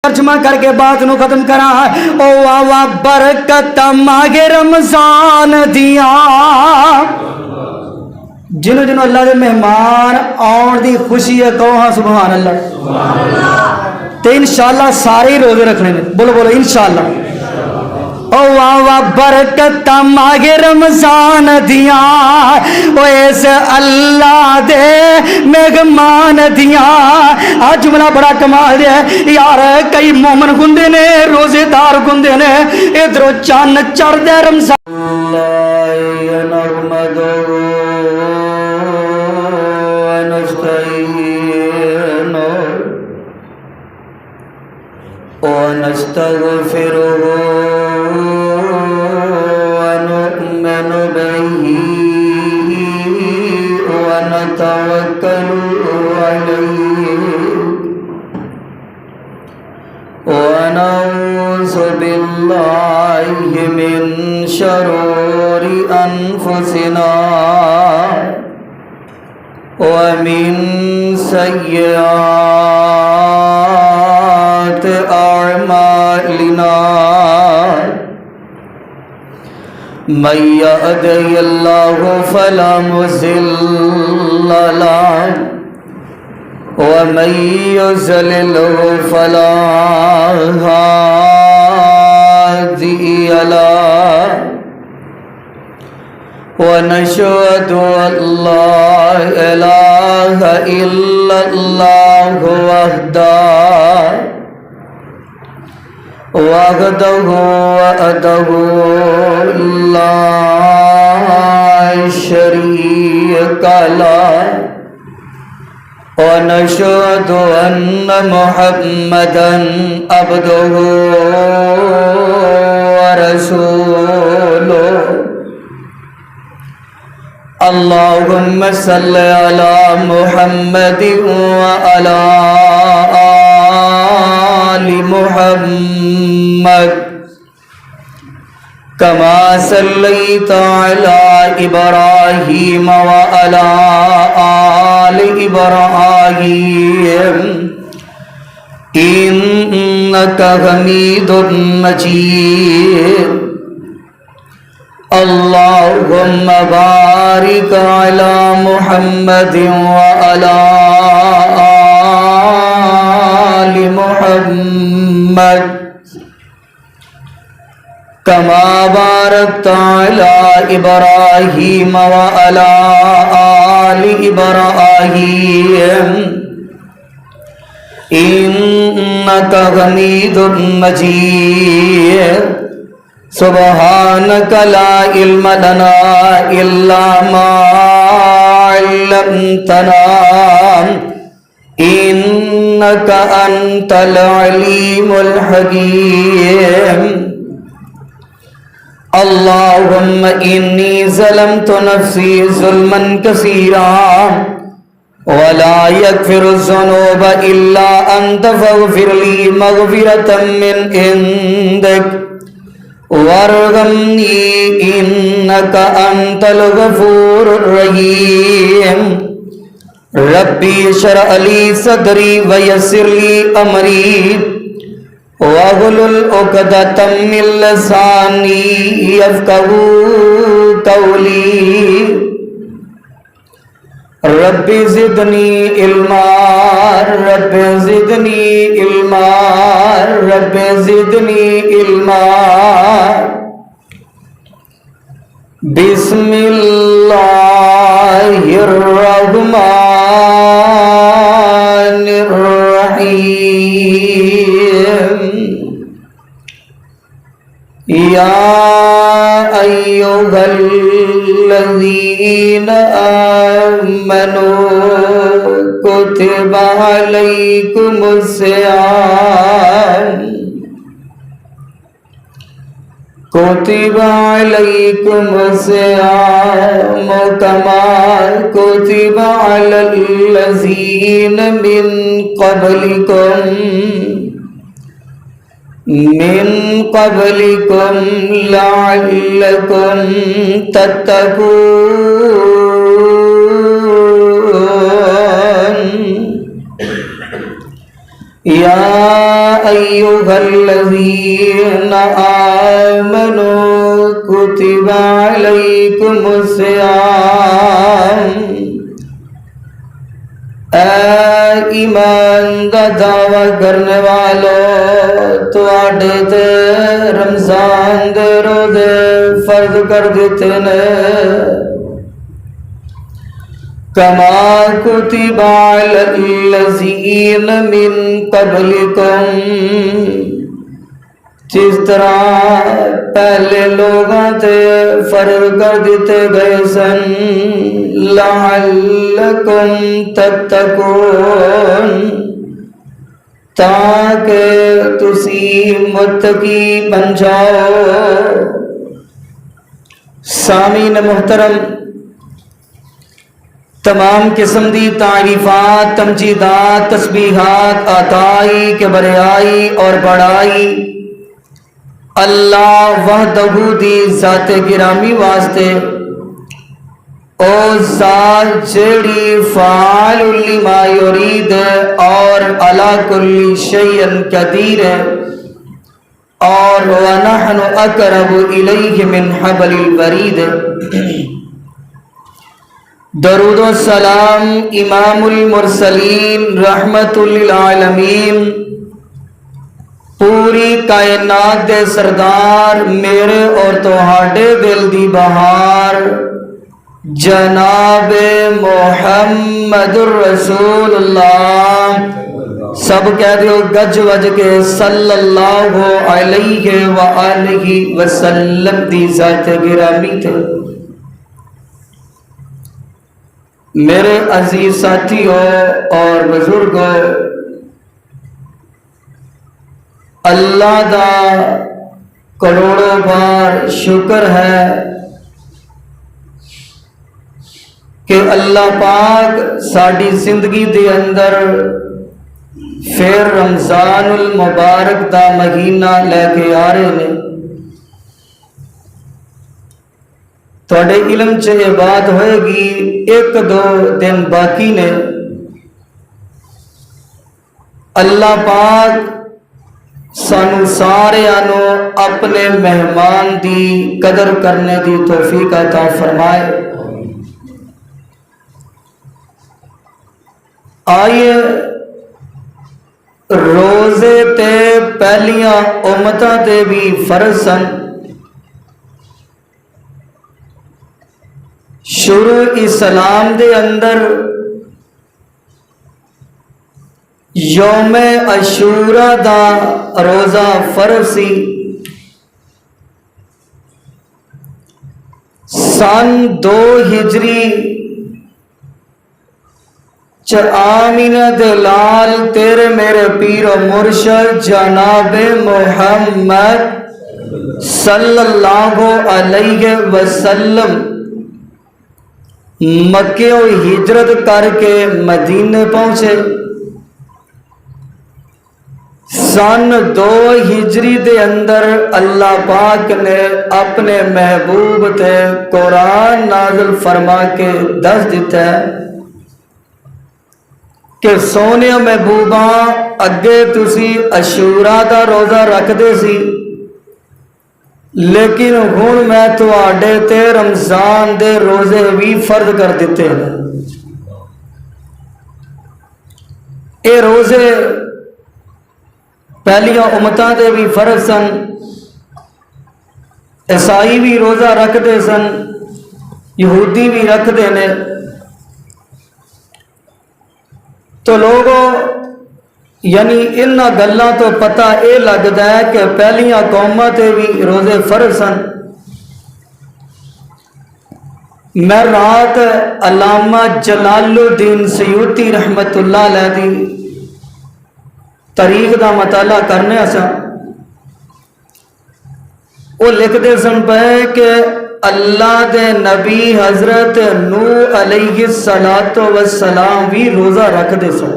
ترجمہ کر کے بات نو ختم کرا او واہ برکت ماہ رمضان دیا جنہوں جنہوں اللہ دے مہمان آن دی خوشی ہے کہو ہاں سبحان اللہ تو انشاءاللہ سارے ہی روزے رکھنے میں بولو بولو انشاءاللہ او واہ برکت ماہ رمضان دیا او اس اللہ دے مہمان دیا آج جملہ بڑا کمال ہے یار کئی مومن گندے نے روزے دار گندے نے ادھروں چان چڑھ دے رمضان اللہ نحمدہ ونستغفره ونؤمن به ونتوكل عليه ونعوذ بالله من شرور أنفسنا ومن سيئات أعمالنا من يهده الله فلا مضل له ومن يضلل فلا هادي له ونشهد أن لا إله إلا الله وحده لا شريك له ونشهد أن محمدا عبده ورسوله اللهم صل على محمد وعلى آل محمد كما صليت على إبراهيم وعلى آل إبراهيم إنك حميد مجيد اللهم بارك على محمد وعلى آل محمد كما باركت على إبراهيم وعلى آل إبراهيم إنك حميد مجيد سبحانك لا علم لنا إلا ما علمتنا إنك أنت العليم الحكيم اللهم إني ظلمت نفسي ظلما كثيرا ولا يغفر الذنوب إلا أنت فاغفر لي مغفرة من عندك وارحمني إنك أنت الغفور الرحيم ربي اشرح لي صدري ويسر لي أمري واحلل عقدة من لساني يفقهوا قولي رب زدني علما رب زدني علما رب زدني علما بسم الله الرحمن الرحيم يا أيها الذين آمنوا كتب عليكم الصيام كتب عليكم الصيام كما كتب على الذين من قبلكم لعلكم تتقون يا أيها الذين آمنوا كتب عليكم الصيام اے ایمان دا دعویٰ کرنے والو تواڈے تے رمضان دے روزے فرض کر دیتے نے کما کتب علی الذین من قبلکم جس طرح پہلے لوگاں تے فرض کر دیتے گئے سن لعلکم تتقون تاکہ تسی متقی بن جاؤ۔ سامعین محترم، تمام قسم دی تعریفات، تمجیدات، تسبیحات، عطائی کبریائی اور بڑائی اللہ وحدہ دی ذات گرامی واسطے او ذات جیڑی فعال لما یرید اور علی کل شیء قدیر ہے اور ونحن اقرب الیہ من حبل الورید۔ درود و سلام امام المرسلین رحمت للعالمین، پوری کائنات دے سردار، میرے اور تہاڈے دل دی بہار جناب محمد الرسول اللہ، سب کہہ دیو گج وج کے صلی اللہ علیہ وآلہ وسلم دی ذات گرامی تھے۔ میرے عزیز ساتھیوں اور بزرگوں، اللہ دا کروڑوں بار شکر ہے کہ اللہ پاک ساری زندگی دے اندر پھر رمضان المبارک دا مہینہ لے کے آ رہے ہیں۔ تھوڑے علم چ یہ بات ہوئے گی ایک دو دن باقی نے، اللہ پاک سانو سارے آنو اپنے مہمان دی قدر کرنے دی توفیق عطا فرمائے۔ آئیے روزے تے پہلیاں امتاں تے بھی فرض سن۔ شروع اسلام دے اندر یوم عاشورہ دا روزہ فرض سی۔ سن 2 ہجری آمینہ دے لال تیرے میرے پیر و مرشد جناب محمد صلی اللہ علیہ وسلم مکے و ہجرت کر کے مدینے پہنچے۔ سن 2 ہجری دے اندر اللہ پاک نے اپنے محبوب تے قرآن نازل فرما کے دس دیتا ہے کہ سونے محبوباں اگے تسی عاشوراء دا روزہ رکھ دے سی، لیکن ہن میں تواڈے تے رمضان دے روزے بھی فرض کر دیتے ہیں۔ اے روزے پہلیاں امتاں دے بھی فرض سن، عیسائی بھی روزہ رکھ دے سن، یہودی بھی رکھ دے نے۔ تو لوگوں یعنی ان گلاں تو پتہ اے لگتا ہے کہ پہلیاں قوماں تے بھی روزے فرض سن۔ میں رات علامہ جلال الدین سیوطی رحمت اللہ علیہ دی تاریخ دا مطالعہ کرنے سا، وہ لکھتے سن پہ کہ اللہ دے نبی حضرت نوح علیہ السلام بھی روزہ رکھ دے سن۔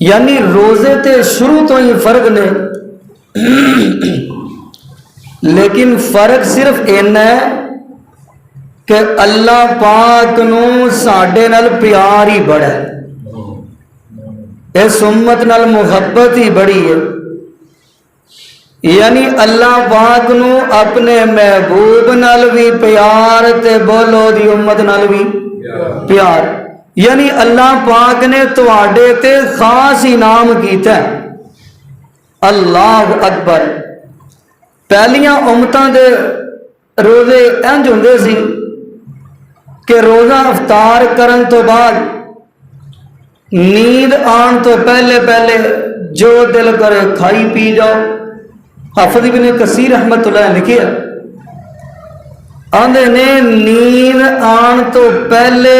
یعنی روزے تے شروع تو ہی فرق نے، لیکن فرق صرف اینا ہے کہ اللہ پاک نو ساڈے نال پیار ہی بڑا ہے۔ اس امت نال محبت ہی بڑی ہے، یعنی اللہ پاک نو اپنے محبوب نال بھی پیار تے بولو دی امت نال بھی پیار، یعنی اللہ پاک نے تواڈے تے خاص انعام کیتا ہے۔ اللہ اکبر۔ پہلیاں امتاں دے روزے انج ہوندے سی کہ روزہ افطار کرن تو بعد نیند آن تو پہلے پہلے جو دل کرے کھائی پی جاؤ۔ حافظ ابن کثیر رحمت اللہ نے لکھیا آندے نے نیند آن تو پہلے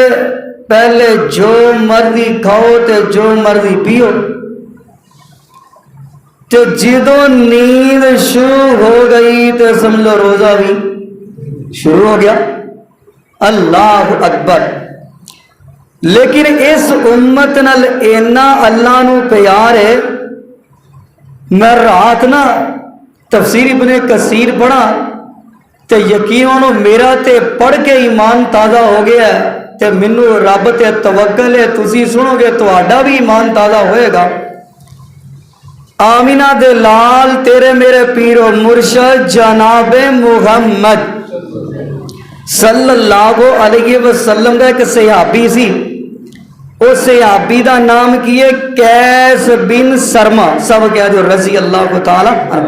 پہلے جو مرضی کھاؤ تے جو مرضی پیو، تے جدوں نیند شروع ہو گئی تے سمجھو روزہ بھی شروع ہو گیا۔ اللہ اکبر۔ لیکن اس امت نال اینا اللہ نو پیار ہے، میں رات نا تفسیر ابن کثیر پڑھا تے یقیناً میرا تے پڑھ کے ایمان تازہ ہو گیا ہے، تے منو رب تے توکل ہے، تسی سنو گے تہاڈا بھی ایمان تازہ ہوئے گا۔ آمینہ دے لال تیرے میرے پیرو مرشد جناب محمد صلی اللہ علیہ وسلم کا ایک صحابی سی، اس صحابی دا نام کی ہے قیس بن سرما، سب کہہ دو رضی اللہ تعالی عنہ۔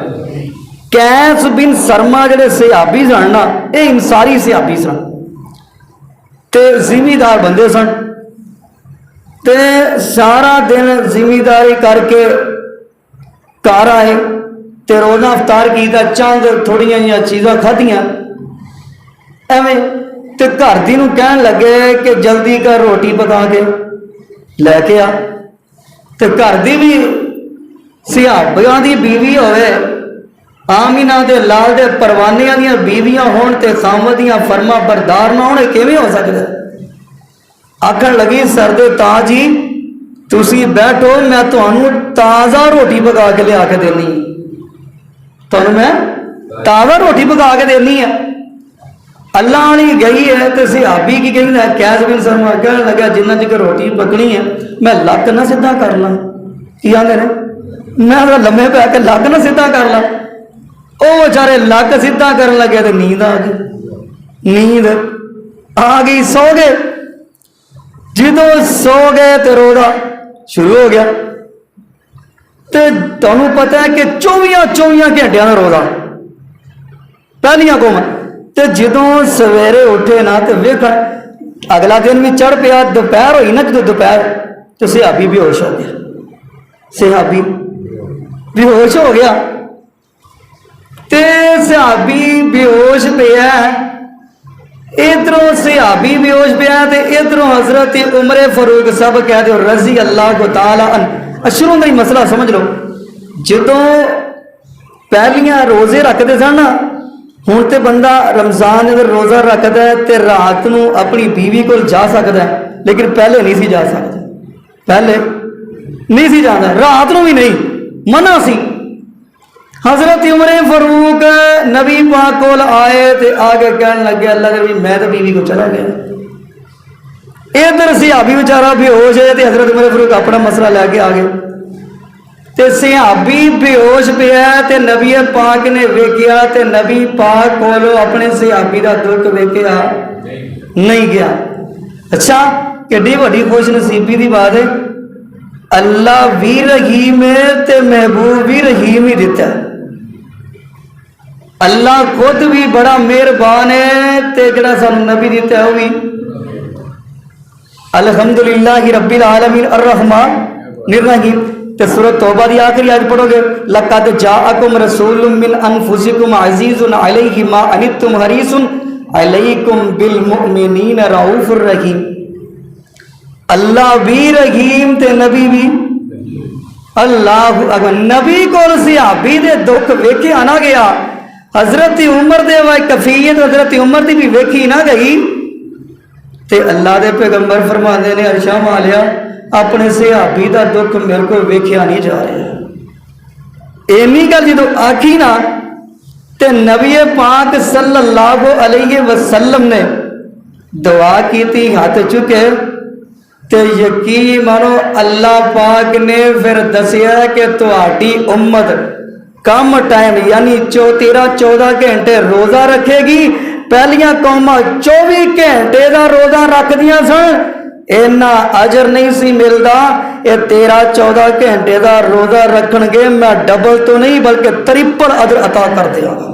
قیس بن سرما جڑے صحابی سن نا، اے انصاری صحابی سن تے ذمہ بندے سن، تے سارا دن ذمہ داری کر کے گھر آئے تے روزہ افطار کیتا، چند تھوڑیاں جیاں چیزاں کھادیاں ایویں، تے گھر دی نو کہن لگے کہ جلدی کر روٹی پکا کے لے کے آ، تے گھر دی بھی صحابیاں دی بیوی ہوئے، آمینہ دے لال دے پروانیاں دیاں بیویاں ہون تے خامدیاں فرما بردار نہ ہونے کیویں ہو سکدا؟ آکھن لگی سردے تاج جی تسی بیٹھو، میں تانوں تازہ روٹی پکا کے لیا کے دینی، تانوں میں تازہ روٹی پکا کے دینی ہے۔ اللہ آنی گئی ہے تو صحابی کی کہیں ہے قیس بن سرما کہنے لگا جنہ چکر روٹی پکنی ہے میں لک نہ سیدھا کر لاں، کی آندے نے میں لمے پہ کے لک نہ سیدھا کر لاں، او بیچارے لک سیدھا کرن لگے تو نیند آ گئی، نیند آ گئی، سو گئے، جدوں سو گئے تو روزہ شروع ہو گیا۔ تے تانوں پتہ ہے کہ 24 گھنٹیاں دا روزہ پہلیاں قوم، تے جدوں سویرے اٹھے نا تے ویکھن اگلا دن بھی چڑھ پیا، دوپہر ہوئی نا جدوں دوپہر تو صحابی بے ہوش ہو گیا، صحابی بے ہوش ہو گیا، تے صحابی بے ہوش پیا، ادھروں صحابی بے ہوش پیا تے ادھروں حضرت عمر فاروق صاحب کہہ دو رضی اللہ تعالی عنہ۔ شروع میں ہی مسئلہ سمجھ لو، جدوں پہلیاں روزے رکھتے سن نا، ہوں تے بندہ رمضان اگر روزہ رکھتا ہے تے رات نو اپنی بیوی کو جا سکتا ہے، لیکن پہلے نہیں سی جا سکتا، پہلے نہیں سی جانا، رات نو بھی نہیں، منع سی۔ حضرت عمر فاروق نبی پاک کول آئے تے آگے کہنے لگے اللہ کے نبی میں تو بیوی کو چلا گیا، ادھر صحابی بیچارہ بے ہوش ہے تے حضرت عمر فاروق اپنا مسئلہ لے کے آ گئے، تے صحابی بے ہوش پیا تے نبی پاک نے ویکھیا تے نبی پاک کولو اپنے صحابی دا دکھ ویکھیا نہیں گیا۔ اچھا کیڈی وڈی خوش نصیبی دی بات ہے، اللہ بھی رحیم ہے تے محبوب بھی رحیم ہی دیتا ہے، اللہ خود بھی بڑا مہربان ہے تے جڑا سانو نبی دیتا ہے وہ بھی الحمدللہ رب العالمین الرحمن الرحیم۔ تے سورۃ توبہ دی آخری آیت پڑھو گے لقد جاءکم رسول من انفسکم عزیز علیہ ما عنتم حریص علیکم بالمؤمنین رؤوف الرحیم۔ اللہ بھی رحیم تے نبی بھی، اللہ اگر نبی کو صحابی دے دکھ ویکھے آنا گیا، حضرت عمر دے کفیت حضرت عمر دی بھی ویکھی نہ گئی، تے اللہ دے پیغمبر فرماندے نے عرشاں مالیا اپنے صحابی دا دکھ میرے کو ویکھیا نہیں جا رہا۔ ایمی گل جدو آکھی نا تے نبی پاک صلی اللہ علیہ وسلم نے دعا کی تھی، ہاتھ چکے تے یقین مانو اللہ پاک نے پھر دسیا کہ تہاڈی امت کم ٹائم یعنی 13-14 گھنٹے روزہ رکھے گی. پہلیاں قوماں 24 گھنٹے دا روزہ رکھدیاں سن, اینا اجر نہیں سی ملدا. یہ 13-14 گھنٹے دا روزہ رکھن گے میں ڈبل تو نہیں بلکہ ٹرپل اجر عطا کر دیا گا.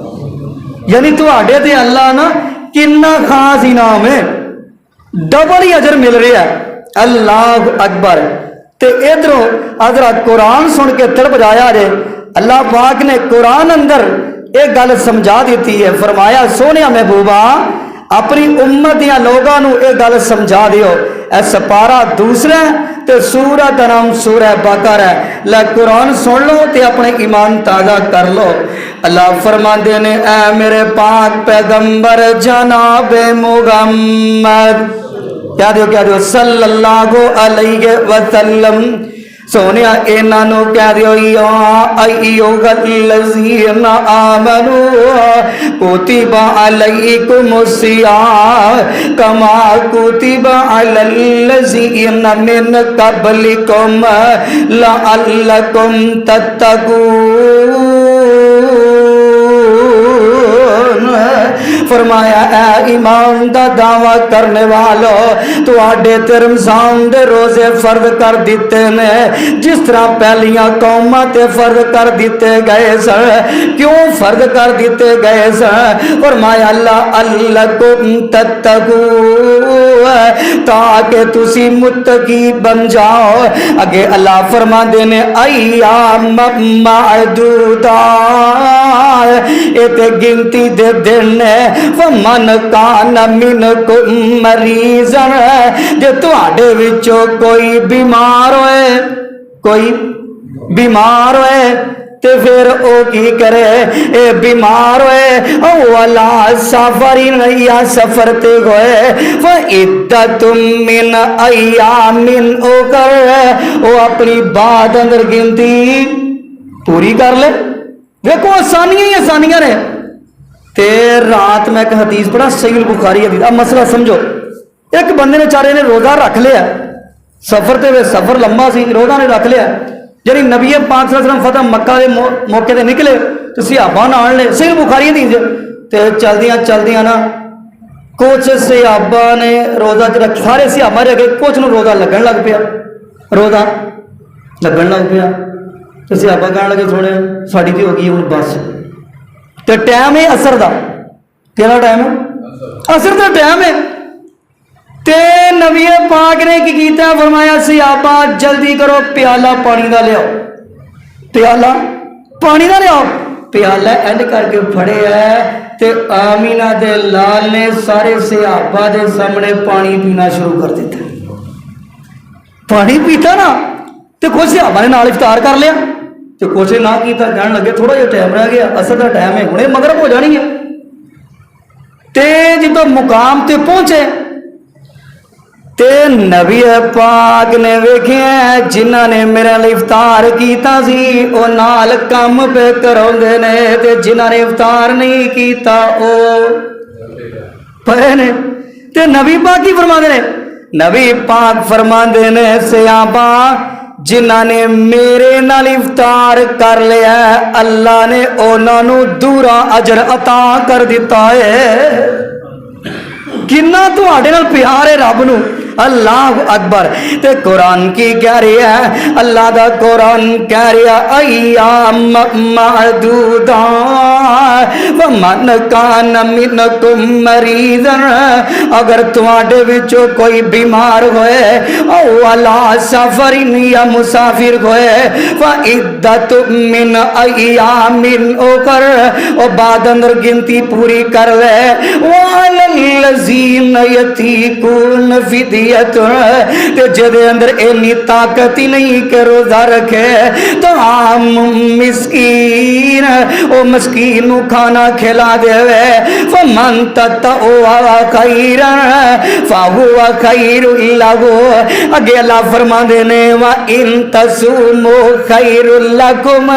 یعنی تہاڈے تے اللہ نا کنا خاص انعام ہے, ڈبل ہی اجر مل رہا ہے. اللہ اکبر. تے ادھروں حضرت قرآن سن کے تڑپ جایا جے. اللہ پاک نے قرآن اندر ایک گل سمجھا دیتی ہے. فرمایا سونے محبوبہ اپنی امت دیا لوگاں نو ایک گل سمجھا دیو. اے سپارہ دوسرا تے سورۃ دا نام سورہ بقرہ ہے. لے قرآن سن لو تے اپنے ایمان تازہ کر لو. اللہ فرماندے نے اے میرے پاک پیغمبر جناب محمد کیا دیو صلی اللہ علیہ وسلم. سونیا انہاں نو کہہ دیو یا ایھا الذین آمنوا کتب علیکم الصیام کما کتب علی الذین من قبلکم لعلکم تتقون. فرمایا اے ایمان دا دعویٰ کرنے والو تو آڈے تے رمضان دے روزے فرض کر دیتے نے جس طرح پہلیاں قوماں تے فرض کر دیتے گئے سن. کیوں فرض کر دیتے گئے سن؟ فرمایا لعلکم تتقون تاکہ تسی متقی بن جاؤ. اگے اللہ فرماندے نے ایام معدودات ایک گنتی دے دن فمن کان منکم مریضا جے تواڈے وچوں کوئی بیمار ہوئے تے پھر او کی کرے اے بیمار ہوئے او والا سفرین یا سفر تے ہوئے فعدت من ایام اخر او اپنی بات اندر گنتی پوری کر لے. دیکھو آسانیاں نے. تے رات میں ایک حدیث پڑھا صحیح البخاری حدیث. اب مسئلہ سمجھو, ایک بندے نے چارے نے روزہ رکھ لیا سفر تے سفر لمبا سی روزہ نے رکھ لیا. یعنی نبی پاک صلی اللہ علیہ وسلم فتح مکہ کے موقع تے نکلے تو صحابہ نال نے صحیح البخاری حدیث تے چلدیاں نا کچھ صحابہ نے روزہ رکھ سارے صحابہ رہ گئے کچھ نو روزہ لگن لگ پیا تو صحابہ کہنے لگے سونے ساڑی تے ہو گئی ہوں بس. تے ٹائم ہے اثر دا. کیڑا ٹائم ہے؟ اثر دا ٹائم ہے. تے نبی پاک نے کی کیتا فرمایا صحابہ جلدی کرو پیالہ پانی دا لے آؤ. پیالہ پانی دا لے آؤ. پیالہ اینڈ کر کے پھڑے ہے تے آمینہ دے لال نے سارے صحابہ دے سامنے پانی پینا شروع کر دیتا. پانی پیتا نا تے کچھ صحابہ نے نال افطار کر لیا تے کچھ نہ کیتا. کہنے لگے تھوڑا جہا ٹائم رہ گیا اثر دا ٹائم ہے ہنے مغرب ہو جانی ہے. تے جدو مقام تے پہنچے تے نبی پاک نے ویکھیا جنہاں نے میرے لئی افطار کیتا سی او نال کم پہ کراوندے نے تے جنہاں نے افطار نہیں کیتا او پئے نے. تے نبی پاک کی فرماندے نے نبی پاک فرماندے نے صحابہ جنہاں نے میرے نال افطار کر لیا اللہ نے انہاں نو دورا اجر عطا کر دیتا ہے. کنا تواڈے نال پیار ہے رب نو. اللہ اکبر. تے قرآن کی کہہ رہا ہے اللہ دا قرآن کہہ رہا ایام معدودات ومن کان منکم مریضا اگر تواڈے وچوں کوئی بیمار ہوئے او علی سفر یا مسافر ہوئے فعدت من ایام اخر او بعد اندر گنتی پوری کر لے. وعلی الذین یطیقون فدیہ تے جدے اندر اینی طاقت ہی نہیں کہ روزہ رکھے تو عام مسکین او مسکین نو کھانا کھلا دے فمن تطوع خیرا فہو خیر لہ. اگے اللہ فرماندے نے وان تصوموا خیر لکم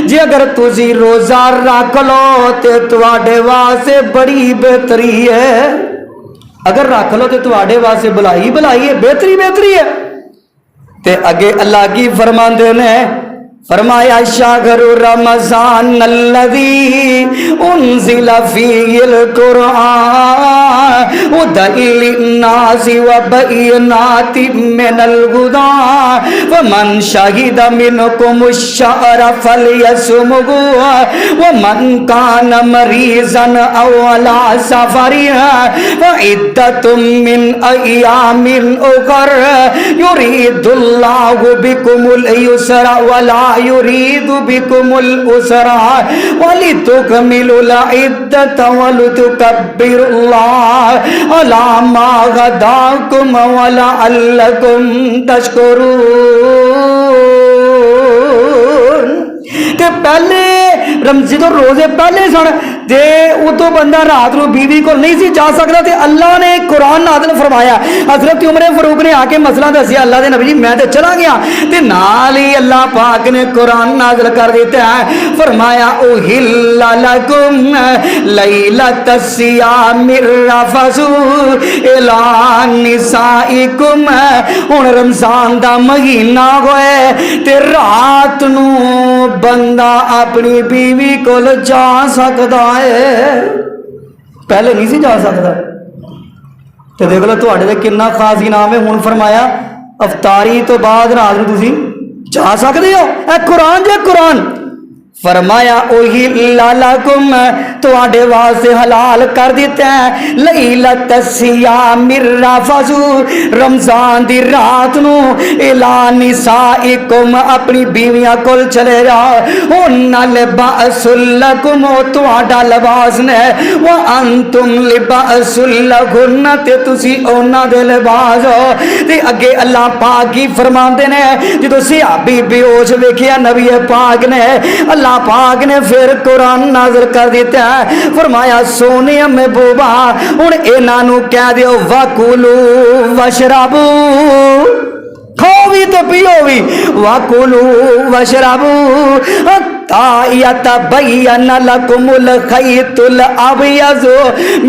جے اگر تسی روزہ رکھ لو تے تواڈے واسطے بڑی بہتری ہے. اگر رکھ لو تو تواڈے واسطے بھلائی بھلائی ہے، بہتری بہتری ہے۔ تے اگے اللہ کی فرماندے نے فرمایا شہر رمضان الذی انزل فیہ القرآن ہدی للناس وبینات من الہدی فمن شہد منکم الشہر فلیصمہ ومن کان مریضا او علی سفر فعدۃ من ایام اخر یرید اللہ بکم اليسر ولا يريد بكم العسر ولتكملوا العدة ولتكبروا الله على ما هداكم ولعلكم تشكرون۔ کہ پہلے جدو روزے پہلے سن تے اتو بندہ رات نو بیوی کو نہیں سی جا سکتا تے اللہ نے قرآن نازل فرمایا۔ حضرت عمر فاروق نے آ کے مسئلہ دسیا، اللہ دے نبی جی میں تے چلا گیا تے نال ہی اللہ پاک نے قرآن نازل کر دیتا ہے، فرمایا اوہل لکم لیلۃ الصیام الرفث الی نسائکم۔ ہن رمضان دا مہینہ ہوئے تے رات نو بندہ اپنی بیوی کو جا سکتا ہے، پہلے نہیں سی جا سکتا۔ تو دیکھ لو تے کنا خاص انعام ہے۔ ہن فرمایا افطاری تو بعد رات نو تسی جا سکتے ہو، اے قرآن جے قرآن۔ فرمایا اوہل لکم تواڈے واسطے حلال کر دیتا ہے لیلۃ الصیام الرفث، رمضان دی رات نو الی نسائکم اپنی بیویاں کول چلے جاؤ، ہن لباس لکم تواڈا لباس نے، وانتم لباس لہن تے تسی انہاں دے لباس ہو۔ تے اگے اللہ پاک کی فرماندے نے جدوں صحابی بے ہوش ویکھیا نبی پاک نے، اللہ پاک نے پھر قرآن نازل کر دیتا ہے، فرمایا سونے محبوبہ ہن انہاں نو کہہ دیو وکلو وشربو، کھاؤ بھی تو پیو بھی، وکلو وشربو حتی یتبین لکم الخیط الابیض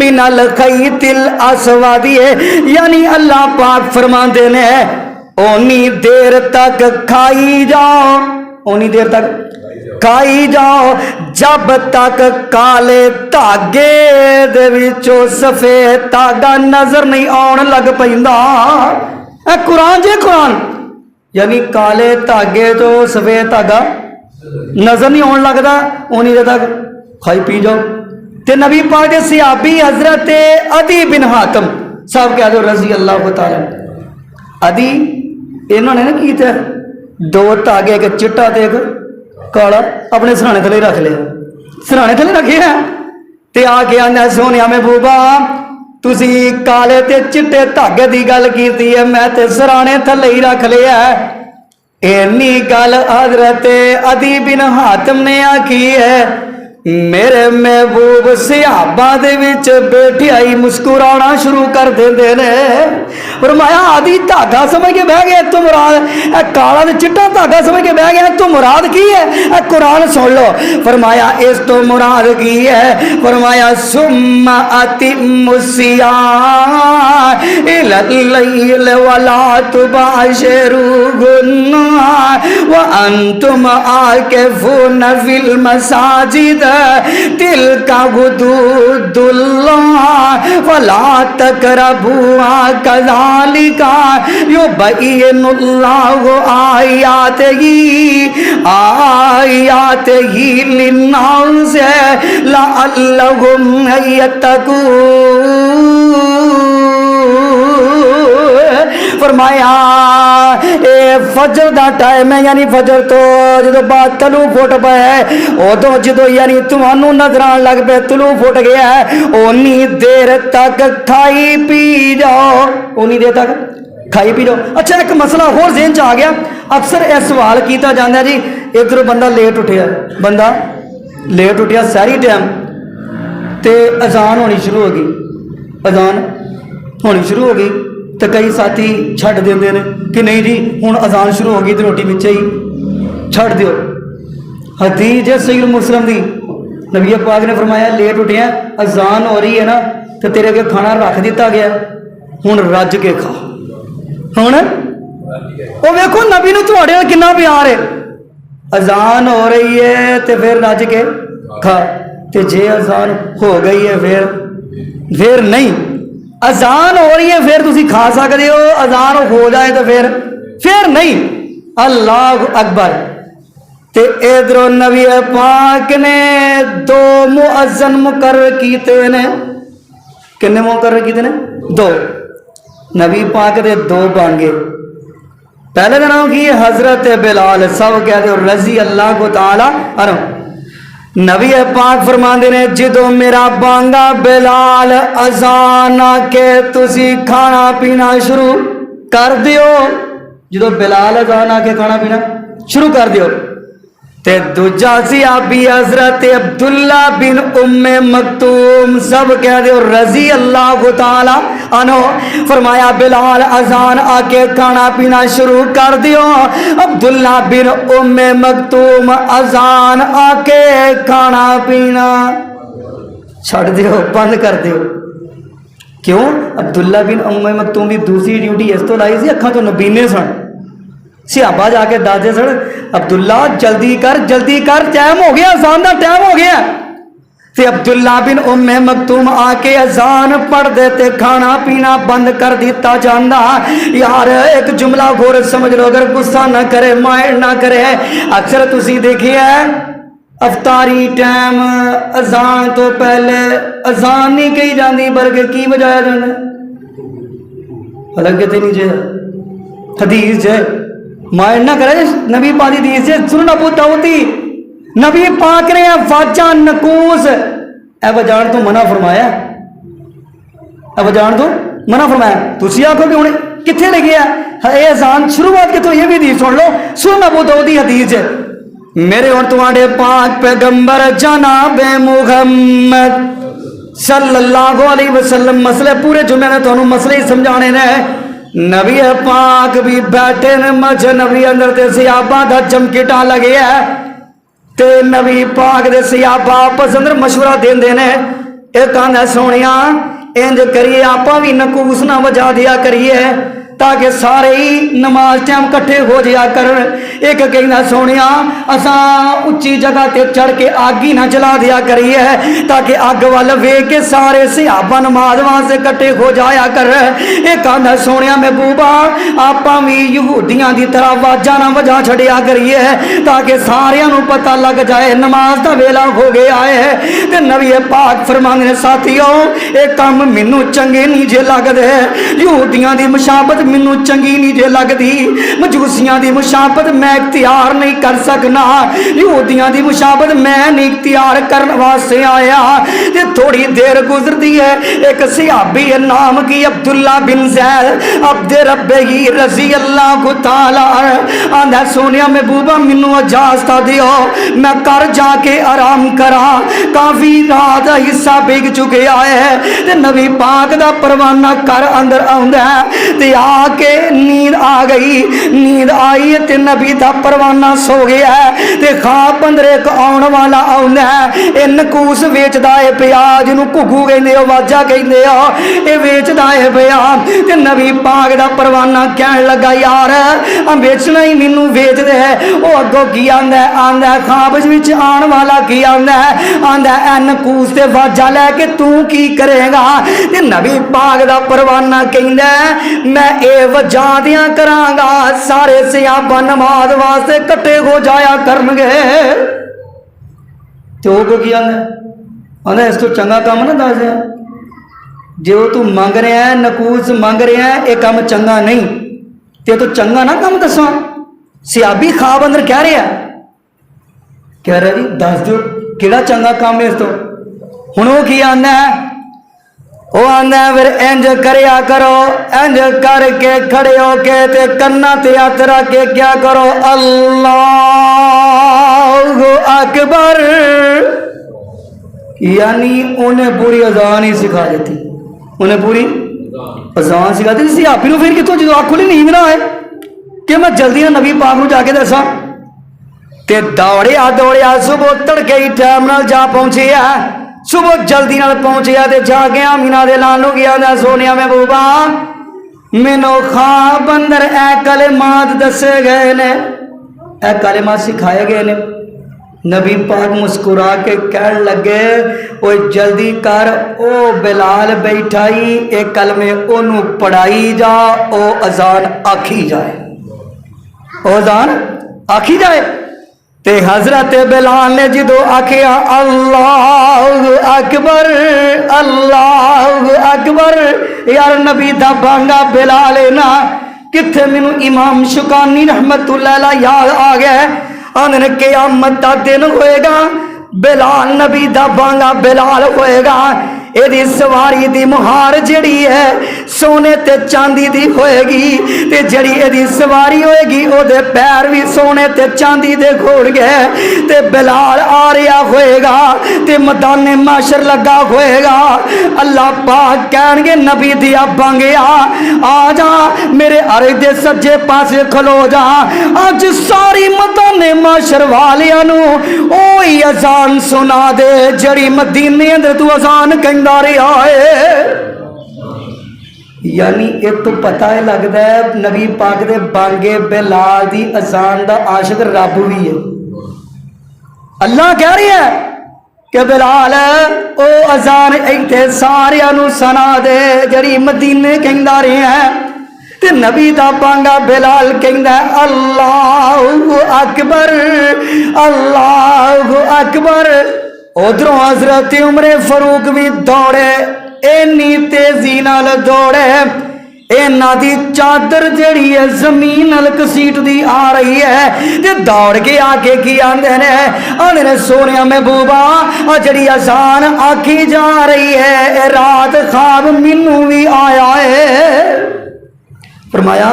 من الخیط الاسود۔ یعنی اللہ پاک فرماندے نے اونی دیر تک کھائی جاؤ، اونی دیر تک کھائی جاؤ جب تک کالے دھاگے دے وچوں سفید دھاگا نظر نہیں آن لگ پیندا۔ اے قرآن جے قرآن، یعنی کالے دھاگے تو سفید دھاگا نظر نہیں آن لگتا، اونی دیر تک کھائی پی جاؤ۔ تے نبی پاک دے صحابی حضرت عدی بن حاتم صاحب کہہ دو رضی اللہ تعالی عدی، انہوں نے نا کیتا دو دھاگے ایک چٹا تے ایک کالا اپنے سرانے تھلے رکھ لیا، سرانے تھلے رکھے ہیں تے آ کے آنا سونے محبوبہ تسی کالے تے چٹے دھاگے دی گل کیتی ہے، میں تے سرانے تھلے ہی رکھ لیا ہے۔ اینی گل حضرت عدی بن حاتم نے آکی ہے، میرے محبوب صحابہ دے وچ بیٹھی آئی مسکرانا شروع کر دیندے نے۔ فرمایا عدی دھاگا سمجھ کے بہ گئے تو مراد اے کالا تے چٹا دھاگا سمجھ کے بہ گئے تو مراد کی ہے؟ اے قرآن سن لو۔ فرمایا اس تو مراد کی ہے؟ فرمایا ثم اتم الصیام الی اللیل ولا تباشروہن وانتم عاکفون فی المساجد تلک حدود اللہ فلا تقربوها کذالک یبین اللہ آیاتہ للناس لعلہم فرمایا اے فجر دا ٹائم ہے، یعنی فجر تو جدو بعد طلوع پھٹ پائے ادو جدو یعنی تمہانوں نظر آن لگ پہ طلوع پھٹ گیا ہے، اونی دیر تک کھائی پی جاؤ، اونی دیر تک کھائی پی جاؤ۔ اچھا ایک مسئلہ اور ذہن چ آ گیا، اکثر یہ سوال کیتا جاتا ہے جی ادھر بندہ لیٹ اٹھیا، بندہ لیٹ اٹھیا ساری ٹائم تے اذان ہونی شروع ہو گئی، اذان ہونی شروع ہو گئی تو کئی ساتھی چھڈ دیندے نے کہ نہیں جی ہن اذان شروع ہو گئی تو روٹی وچ ہی چھڈ دیو۔ حدیث ہے صحیح مسلم دی، نبی پاک نے فرمایا لیٹ اٹھیا اذان ہو رہی ہے نا تو تیرے اگے کھانا رکھ دیتا گیا ہوں رج کے کھا ہوں وہ ویکو نبی نو تھوڑے نال کنا پیار ہے اذان ہو رہی ہے تو پھر رج کے کھا تے جے اذان ہو گئی ہے پھر نہیں اذان ہو رہی ہے پھر تسی کھا سکتے ہو اذان ہو جائے تو پھر نہیں اللہ اکبر تے ادھر نبی پاک نے دو مؤذن مقرر کیتے نے کنے مقرر کیتے نے دو نبی پاک دے دو بن گئے پہلے کا نام کی حضرت بلال سب کہتے ہو رضی اللہ کو تعالی عنہ نبی پاک فرماندے نے جدو میرا بانگا بلال اذان کے تسی کھانا پینا شروع کر دیو جدو بلال اذان کے کھانا پینا شروع کر دیو تے دوجا صحابی حضرت عبداللہ بن ام مکتوم سب کہہ دیو رضی اللہ تعالی عنہ فرمایا بلال اذان آ کے کھانا پینا شروع کر دیو عبداللہ بن ام مکتوم اذان آ کے کھانا پینا چھڑ دیو بند کر دیو کیوں عبداللہ بن ام مکتوم دی دوسری ڈیوٹی اس تو لائی سی اکھاں تو نبینے سن صحابہ جا کے دادے سن عبداللہ جلدی کر ٹائم ہو گیا اذان دا ٹائم ہو گیا تے عبداللہ بن ام مکتوم آ کے اذان پڑھ دیتے کھانا پینا بند کر دیتا جاندہ یار ایک جملہ غور سمجھ لو اگر غصہ نہ کرے مائل نہ کرے اکثر تسی دیکھئے افطاری ٹائم اذان تو پہلے اذان نہیں کہی جاندی بلکہ کی بجایا جاندہ الگ کہتے نہیں جے حدیث جے مائل نہ کرے نبی پاک دی حدیث جے سنن ابو داؤدی نبی پاک نے واجہ نکوس اے بجان تو منع فرمایا اے بجان تو منع فرمایا تسی آکھو کہ انہیں کتھے لے گیا اے اذان شروعات کے تو یہ بھی حدیث سن لو سنن ابو داؤدی حدیث ہے میرے اور تمہارے پاک پیغمبر جناب محمد صلی اللہ علیہ وسلم مسئلے پورے جمعے نے تو انہوں مسئلے ہی سمجھانے نے نبی پاک بھی بیٹھے نے مجھے نبی اندر تے صحابہ دا چمکٹا لگے ہے تے نبی پاک دے صحابہ آپس اندر مشورہ دین دینے ایک آندھا سونیاں انج کریے آپا بھی نکوس نہ وجہ دیا کریے تاکہ سارے ہی نماز ٹائم کٹھے ہو جایا کرن ایک کہنا سونیا اساں اچھی جگہ تے چڑھ کے آگ ہی نہ جلا دیا کریے تاکہ آگ وال ویکھ کے سارے صحابہ نماز واسطے کٹھے ہو جایا کر ایک آندا سونیا محبوبا آپاں وی یہودیاں دی طرح واجاں نہ وجہ چھڑیا کریے تاکہ ساریاں نوں پتہ لگ جائے نماز دا ویلا ہو گیا ہے تے نبی پاک فرماندے نے ساتھیو اے کام مینوں چنگے نہیں جے لگدے یہودیاں دی مشابہت مینوں چنگی نہیں جے لگدی مجوسیاں دی مشابہت میں اختیار نہیں کر سکنا یہودیاں دی مشابہت میں نہیں اختیار کرن واسطے آیا تے تھوڑی دیر گزردی ہے ایک صحابی نام کی عبداللہ بن زید عبد ربہ رضی اللہ تعالی آندا سونیا محبوبہ مینوں اجازت دیو میں کر جا کے آرام کرا کافی رات دا حصہ بگ چکے آئے تے نبی پاک دا پروانہ کر اندر آندا تے آ کے نیند آ گئی نیند آئی تے نبی دا پروانہ سو گیا ہے تے خواب اندر ایک آن والا آندا ہے اے نکوس ویچدا ہے پیا جنوں گھگو کہندے ہو واجا کہندے ہو اے ویچدا ہے پیا تے نبی پاک دا پروانہ کہن لگا یار ہم بیچنا ہی مینوں ویچ دے او اگوں کی آندا ہے خواب وچ آن والا کی آندا ہے اے نکوس تے واجا لے کے تو کی کرے گا تے نبی پاک دا پروانہ کہندا میں اے وجہ دیاں کراں گا سارے صحابہ نماز واسطے کٹے ہو جایا کرن گے تے او کی آندا اس تو چنگا کام نہ دس دے جو تو مانگ رہا ہے نکوس مانگ رہا ہے یہ کام چنگا نہیں تے تو چنگا نہ کام دساں صحابی خواب اندر کہہ رہا جی دس دو کیڑا چنگا کام ہے اس تو ہن وہ کی آندا ہے وہ آندا ہے پھر انج کریا کرو انج کر کے کھڑے ہو کے تے کنا تے ہاتھ رکھ کے کیا کرو اللہ اکبر یعنی انہیں پوری اذان ہی سکھا دیتی انہیں پوری اذان سکھا دیتی صحابی نو پھر کتوں جدوں اکھ کھلی نیند نہ آئے کہ میں جلدی نہ نبی پاک نو جا کے دساں تے دوڑیا صبح تڑکے ہی ٹائم نال جا پہنچیا صبح جلدی نال پہنچیا تے جا کے آمینہ دے لانو گیا دا سونیا محبوبہ مینو خواب اندر اے کلمات دسے گئے نے، اے کلمات سکھائے گئے نے۔ نبی پاک مسکرا کے کہنے لگے او جلدی کر، او بلال بیٹھائی اے کلمے اونوں پڑھائی جا، او اذان آکھی جائے، او اذان آکھی جائے۔ تے حضرت بلال نے جدو آکھیا اللہ اکبر اللہ اکبر، یار نبی دا بانگا بلال نا کتھے مینوں امام شکانی رحمت اللہ علیہ یاد آ گئے۔ آندھنے قیامت دا دن ہوئے گا، بلال نبی دا بانگا بلال ہوئے گا، اے دی سواری دی مہار جڑی ہے سونے تے چاندی دی ہوئے گی، تے جڑی اے دی سواری ہوئے گی او دے پیر بھی سونے تے چاندی دے گھوڑ گئے، تے بلال آ رہا ہوئے گا تے میدان معاشر لگا ہوئے گا۔ اللہ پاک کہن گے نبی دیا بانگیا آ جا میرے عرش دے سجے پاسے کھلو جا، اج ساری میدان معاشر والیاں اوہی اذان سنا دے جڑی مدینے اندر تو اذان کہندا رہا ہے۔ یعنی یہ تو پتہ ہے لگتا ہے نبی پاک دے بانگے بلال دی اذان دا عاشق رب بھی ہے۔ اللہ کہہ رہی ہے کہ بلال او اذان ایتھے ساریاں نو سنا دے جڑی مدینے کہندا رہے ہیں، تے نبی دا بانگا بلال کہندا ہے اللہ اکبر اللہ اکبر۔ ادھروں حضرت عمر فاروق بھی دوڑے، اینی تیزی نال دوڑے، اینا دی چادر جڑی ہے زمین نال کسیٹ دی آ رہی ہے، تے دوڑ کے آگے کی آندے نے سونیا محبوبہ جڑی اذان آکھی جا رہی ہے اے رات خواب مینوں بھی آیا ہے۔ فرمایا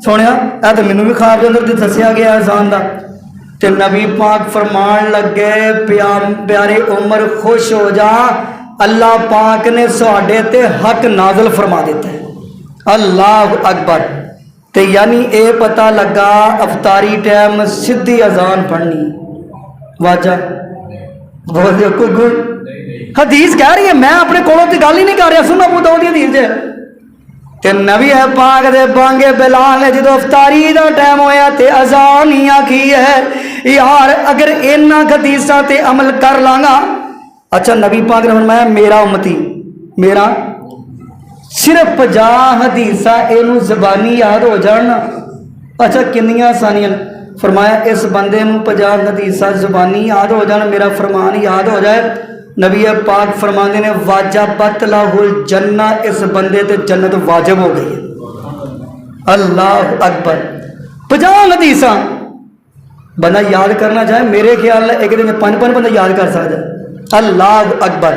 سونیا اے تے مینوں بھی خواب دے اندر دسیا گیا اذان دا۔ تے نبی پاک فرمان لگے پیارے عمر خوش ہو جا، اللہ پاک نے سواڈے تے حق نازل فرما دیتا ہے۔ اللہ اکبر۔ تے یعنی اے پتہ لگا افطاری ٹائم سدھی اذان پڑھنی واجہ بول دے کوئی گل حدیث کہہ رہی ہے، میں اپنے کولوں تے گل ہی نہیں کر رہا، سنو ابو داؤد دی حدیث ہے۔ تے نبی پاک دے بانگے بلال نے جدو افطاری دا ٹائم ہویا تے اذان ہی آکھی ہے، یار اگر اینا حدیثاں تے عمل کر لانگا۔ اچھا نبی پاک نے فرمایا میرا امتی میرا صرف 50 حدیثاں اینو زبانی یاد ہو جانا۔ اچھا کنیاں آسانیاں؟ فرمایا اس بندے نو 50 حدیثاں زبانی یاد ہو جان، میرا فرمان یاد ہو جائے، نبی پاک فرماندے نے واجبت لہ الجنہ، اس بندے تے جنت واجب ہو گئی ہے۔ اللہ اکبر۔ 50 حدیثاں بندہ یاد کرنا چاہے میرے خیال ہے ایک دن میں 5 بندہ یاد کر سکتا ہے۔ اللہ اکبر۔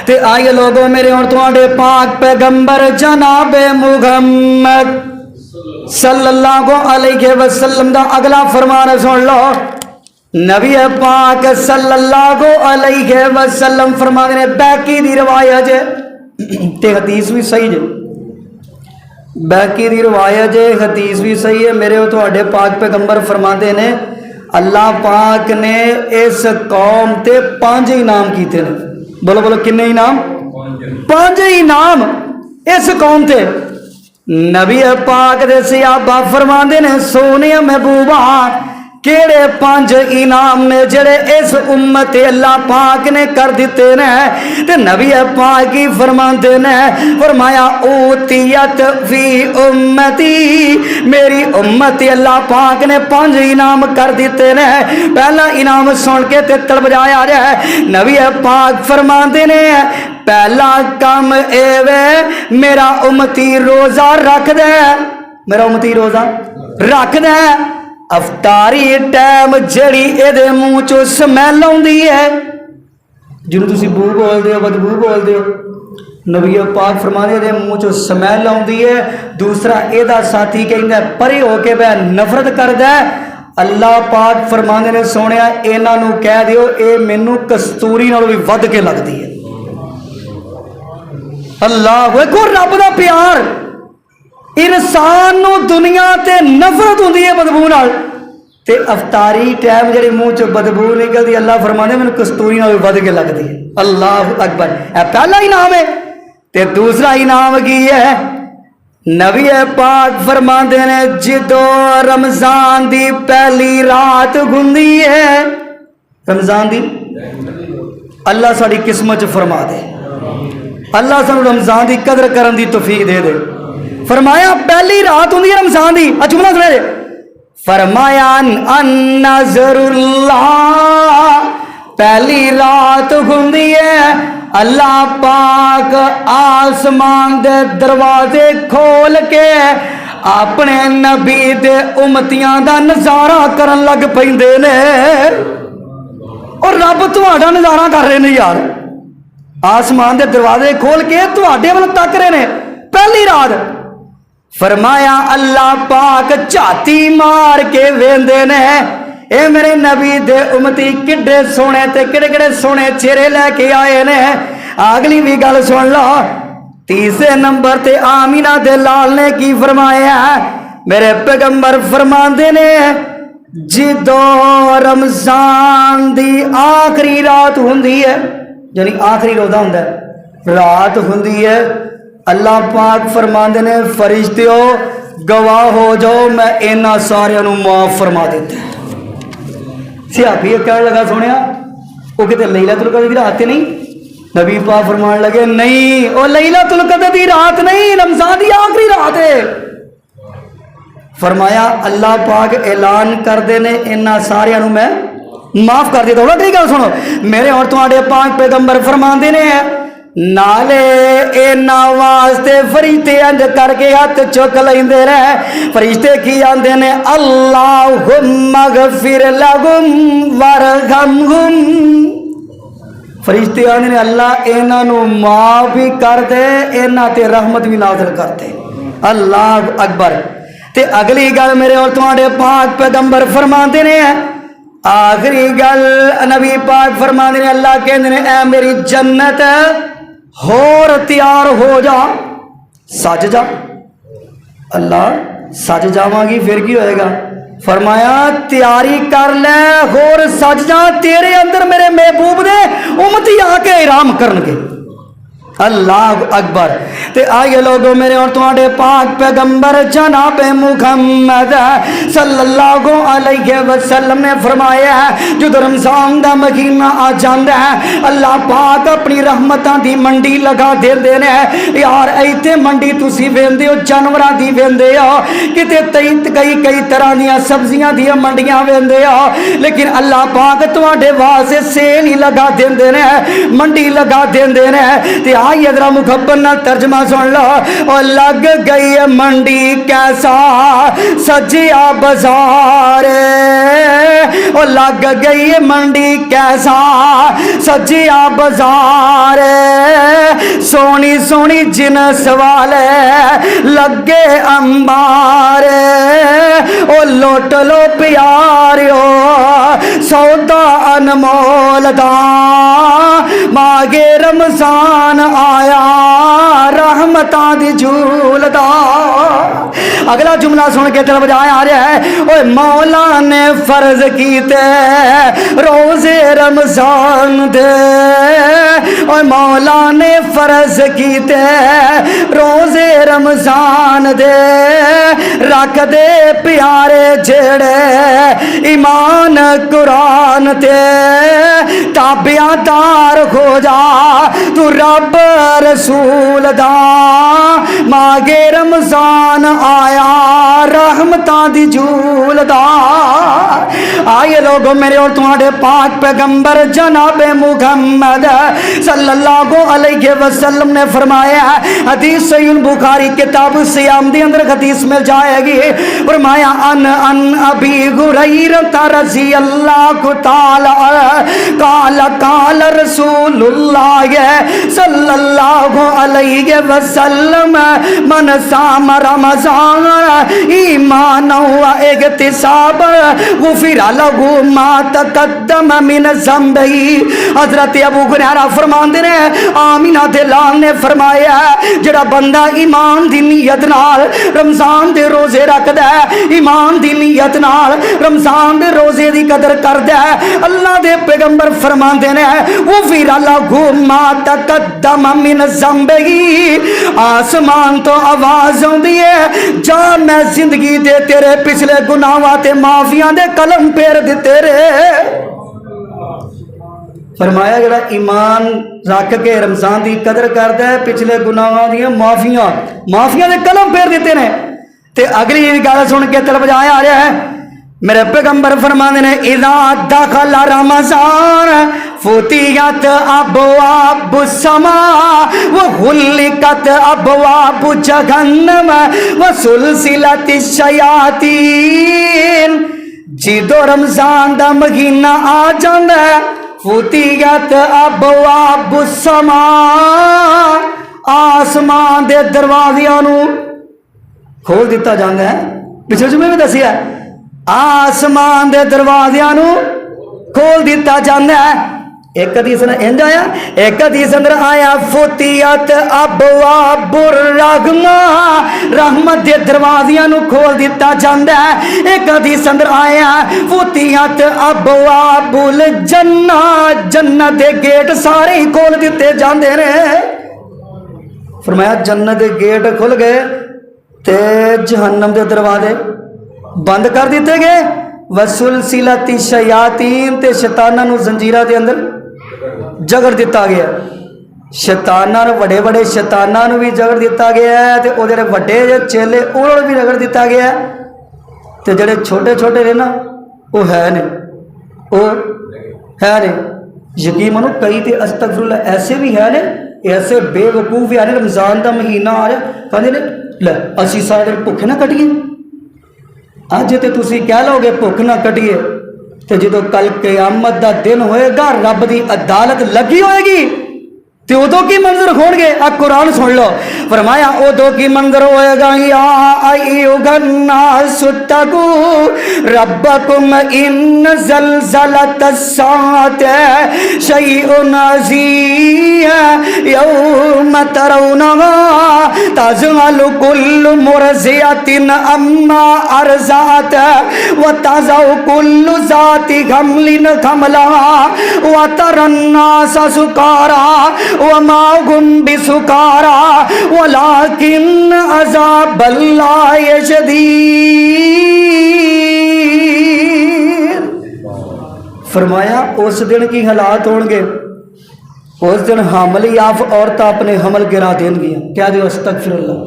تے آئیے لوگوں میرے اور تمہارے پاک پیغمبر جناب محمد صلی اللہ علیہ وسلم دا اگلا فرمان سن لو۔ نبی پاک صلی اللہ علیہ وسلم فرماتے نے بیکی دی روایت ہے تے حدیث بھی صحیح ہے، بیکی دی روایت ہے حدیث بھی صحیح ہے۔ میرے تو اڈے پاک پیغمبر فرماتے نے اللہ پاک نے اس قوم تے 5 انعام کیتے ہیں۔ بولو بولو کنے انعام؟ 5 انعام اس قوم تے۔ نبی پاک دے صحابہ فرماندے نے سونے محبوبہ کیڑے 5 انعام نے جڑے اس امت اللہ پاک نے کر دیتے نے؟ تے نبی پاک کی فرماندے نے فرمایا اوتیت فی امتی، میری امت اللہ پاک نے 5 انعام کر دیتے نے۔ پہلا انعام سن کے تے تڑپ جایا جائے، نبی پاک فرماندے نے پہلا کام اے وے میرا امتی روزہ رکھ دے، میرا امتی روزہ رکھ دے۔ افطاری ٹائم جڑی اے دے منہ چو سمیل آندی ہے، جنوں تسی بو بول دے ہو بدبو بول دے ہو، نبی پاک فرماتے دے منہ چو سمیل آندی ہے۔ دوسرا اے دا ساتھی کہندا ہے پرے ہو کے بے نفرت کردا ہے۔ اللہ پاک فرماندے نے سونیا انہاں نو کہہ دیو اے مینوں کستوری نالوں بھی ود کے لگدی ہے۔ اللہ اکبر۔ رب دا پیار، انسان نو دنیا تے نفرت ہوندی ہے بدبو نال، تے افطاری ٹائم جڑی منہ چ بدبو نکلتی اللہ فرماندے مینوں کستوری نال ود کے لگدی ہے. اللہ اکبر. اے پہلا انعام ہے. تے دوسرا انعام کی ہے؟ نبی پاک فرماندے نے جدو رمضان دی پہلی رات ہوندی ہے، رمضان دی اللہ ساری قسمت فرما دے، اللہ سانو رمضان دی قدر کرن دی توفیق دے دے. فرمایا پہلی رات ہوندی ہے رمضان دی. جملہ سنے جے. فرمایا ان نظر اللہ، پہلی رات ہوندی ہے اللہ پاک آسمان دے دروازے کھول کے اپنے نبی دے امتیاں دا نظارہ کرن لگ پیندے نے. اور رب تہاڈا نظارہ کر رہے نے یار، آسمان دے دروازے کھول کے تہاڈے ول تک رہے نے پہلی رات. فرمایا اللہ پاک جھاتی مار کے ویندے نے اے میرے نبی دے امتی کڈے سونے تے کڑے کڑے سونے چہرے لے کے آئے نے. اگلی بھی گل سن لو. تیسرے نمبر تے آمینہ دے لال نے کی فرمایا؟ میرے پیغمبر فرماندے نے جدو رمضان دی آخری رات ہوندی ہے، یعنی آخری روزہ ہوندا ہے، رات ہوندی ہے، اللہ پاک فرماندے نے فرشتیو گواہ ہو جاؤ میں اینا سارے نو معاف فرما دیتا ہے. سیاپی کہنے لگا سونیا وہ کہتے لیلۃ القدر دی رات نہیں؟ نبی پاک فرمان لگے نہیں وہ لیلۃ القدر دی رات نہیں، رمضان دی آخری رات ہے. فرمایا اللہ پاک اعلان کر دینے انہاں سارے نو میں معاف کر دیتا ہوں. ٹھیک ہے سنو میرے اور تمہارے پاک پیغمبر فرمان دینے ہیں نالے اینا واسطے فرشتے انج کر کے ہاتھ چک لیندے رہے. فرشتے کی آندے نے اللہم اغفر لہم وارحمہم. فرشتے آندے نے اللہ اینا نو معاف بھی کر دے، اینا تے رحمت بھی نازل کر دے. اللہ اکبر. تے اگلی گل میرے اور تمہارے پاک پیغمبر فرماندے نے آخری گل نبی پاک فرماندے نے اللہ کہندے نے اے میری جنت ہور تیار ہو جا، سج جا. اللہ سج جاواں گی پھر کی ہوئے گا؟ فرمایا تیاری کر لے ہور سج جا، تیرے اندر میرے محبوب دے امتی آ کے احرام کرن گے. اللہ اکبر. تے آئیے لوگوں میرے اور تمہارے پاک پیغمبر جناب محمد صلی اللہ علیہ وسلم نے فرمایا ہے جو رمضان دا مہینہ آ جاندا ہے اللہ پاک اپنی رحمتاں دی منڈی لگا دیندے نے. یار ایتھے منڈی تسی ویندے ہو جانوراں دی ویندے ہو، کتے کئی طرح دیاں سبزیاں دی منڈیاں ویندے ہو، لیکن اللہ پاک تواڈے واسطے سیل ہی لگا دیندے نے، منڈی لگا دیندے نے. تے آئی ادرا مخبر نہ ترجمہ سن لو. اور لگ گئی منڈی کیسا سجیا بازار، اور لگ گئی منڈی کیسا سجیا بازار، سونی سونی جنس والے لگے انبار، او لوٹ لو پیاریو سودا انمول دا ماگے رمضان آیا رحمتاں دی جھول دا. اگلا جملہ سن کے دل بجایا آ رہا ہے اوے مولا نے فرض کیتے روزے رمضان دے، اوے مولا نے فرض کیتے روزے رمضان دے، رکھ دے پیارے جڑے ایمان قرآن تے تابعہ دار ہو جا تو رب رسول دا ماگے رمضان آیا رحمتاں دی جھول دا. آئیے لوگوں میرے اور تمہارے پاک پیغمبر جناب محمد صلی اللہ علیہ وسلم نے فرمایا حدیث صحیح بخاری کتاب سیام دی اندر حدیث مل جائے گی. فرمایا ان ابی ہریرہ رضی اللہ تعالی قال قال رسول اللہ صلی اللہ علیہ وسلم من صام رمضان ایمان و اغتصاب غفر لہو ما تقدم من ذنبہ. حضرت ابو ہریرہ فرماندے نے آمینہ دے لال نے فرمایا جڑا بندہ ایمان دی نیت نال رمضان دے روزے رکھدا ہے، ایمان دی نیت نال رمضان دے روزے دی قدر کردا ہے، اللہ دے پیغمبر فرماندے نے غفر لہو ما تقدم من ذنبہ. آسمان تو آواز آندی ہے جا میں زندگی دے تیرے پچھلے گناہاں تے معافیاں دے قلم پھیر دتے رے. فرمایا جڑا ایمان رکھ کے رمضان دی قدر کردا ہے پچھلے گناہاں دیاں معافیاں دے قلم پھیر دیتے نے. تے اگلی گل سن کے دل بجایا آ رہا ہے میرے پیغمبر فرماندے نے اذا دخل رمضان فتحت ابواب السماء وغلقت ابواب جہنم وسلسلت الشیاطین. جدو رمضان دا مہینہ آ جاندا ہے فتحت ابواب السماء آسمان دے دروازیاں نو کھول دیتا جاندا ہے. پچھلے جمعے میں دسیا آسمان دے دروازیاں نو کھول دیتا جاندا ہے. ایک حدیث نے انج آیا، ایک حدیث اندر آیا فتحت ابواب الرحمہ رحمت دے دروازیاں نو کھول دیتا جاندا ہے. ایک حدیث اندر آیا فتحت ابواب الجنہ جنت دے گیٹ سارے ہی کھول دیتے جاندے نے. فرمایا جنت دے گیٹ کھل گئے تے جہنم دے دروازے بند کر دیتے گئے. وسلسلت الشیاطین تے شیطاناں نو زنجیراں دے اندر جگڑ دیتا گیا. شیطاناں نو بڑے بڑے شیطاناں نو بھی جگڑ دیتا گیا ہے تے او جڑے بڑے چیلے انہاں نو بھی رگڑ دیتا گیا ہے تے جڑے چھوٹے چھوٹے نے نا او ہے نے یقین منو کئی تے استغفراللہ ایسے بھی ہے نے ایسے بے وقوف بھی آنے رمضان دا مہینہ آ رہا کہندے نے لے اسی سارے دن بھوکے نہ کٹیے. اج تے تسی کہہ لو گے بھوک نہ کٹیے تے جدو کل قیامت دا دن ہوئے گا رب دی عدالت لگی ہوئے گی تے ادو کی منظر ہون گے. اب قرآن سن لو. فرمایا ادو کی منظر ہوئے گا یا ایھا الناس اتقوا ربکم ان زلزلۃ الساعۃ شیء عظیم یوم ترونها تذہل کل مرضعۃ عما ارضعت وتضع کل ذات حمل حملها وتری الناس سکارى وما هم بسکارى ولكن عذاب اللہ شدید. فرمایا اس دن کی حالات ہون گے اس دن حامل یاف عورتیں اپنے حمل گرا دیں گی. کیا دیو استغفر اللہ.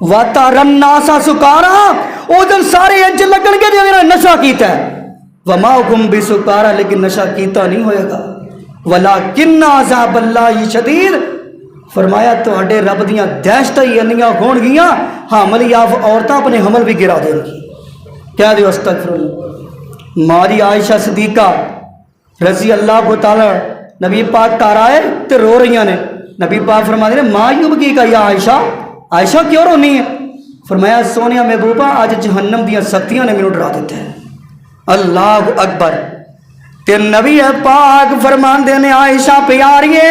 وَتَرَى النَّاسَ سُكَارَى اس دن سارے انج لگن گے جو نشہ کیتا ہے. وَمَا هُمْ بِسُكَارَى لیکن نشہ کیتا نہیں ہوئے گا. وَلَكِنَّ عَذَابَ اللَّهِ شَدِيدٌ فرمایا تواڈے رب دیاں دہشتاں انیاں ہون گیاں حامل یاف عورتاں اپنے حمل بھی گرا دیں گی. کیا دیو استغفر اللہ. ماری عائشہ صدیقہ رضی اللہ تعالی نبی پاک گھر آئے تے رو رہی نے. نبی پاک فرماتے ہیں ماں یبکی کا یا عائشہ عائشہ کیوں رونی ہے؟ فرمایا سونیا محبوبہ آج جہنم دیاں سختیاں نے مینوں ڈرا دیتا ہے. اللہ اکبر. تے نبی پاک فرماندے نے عائشہ پیاریے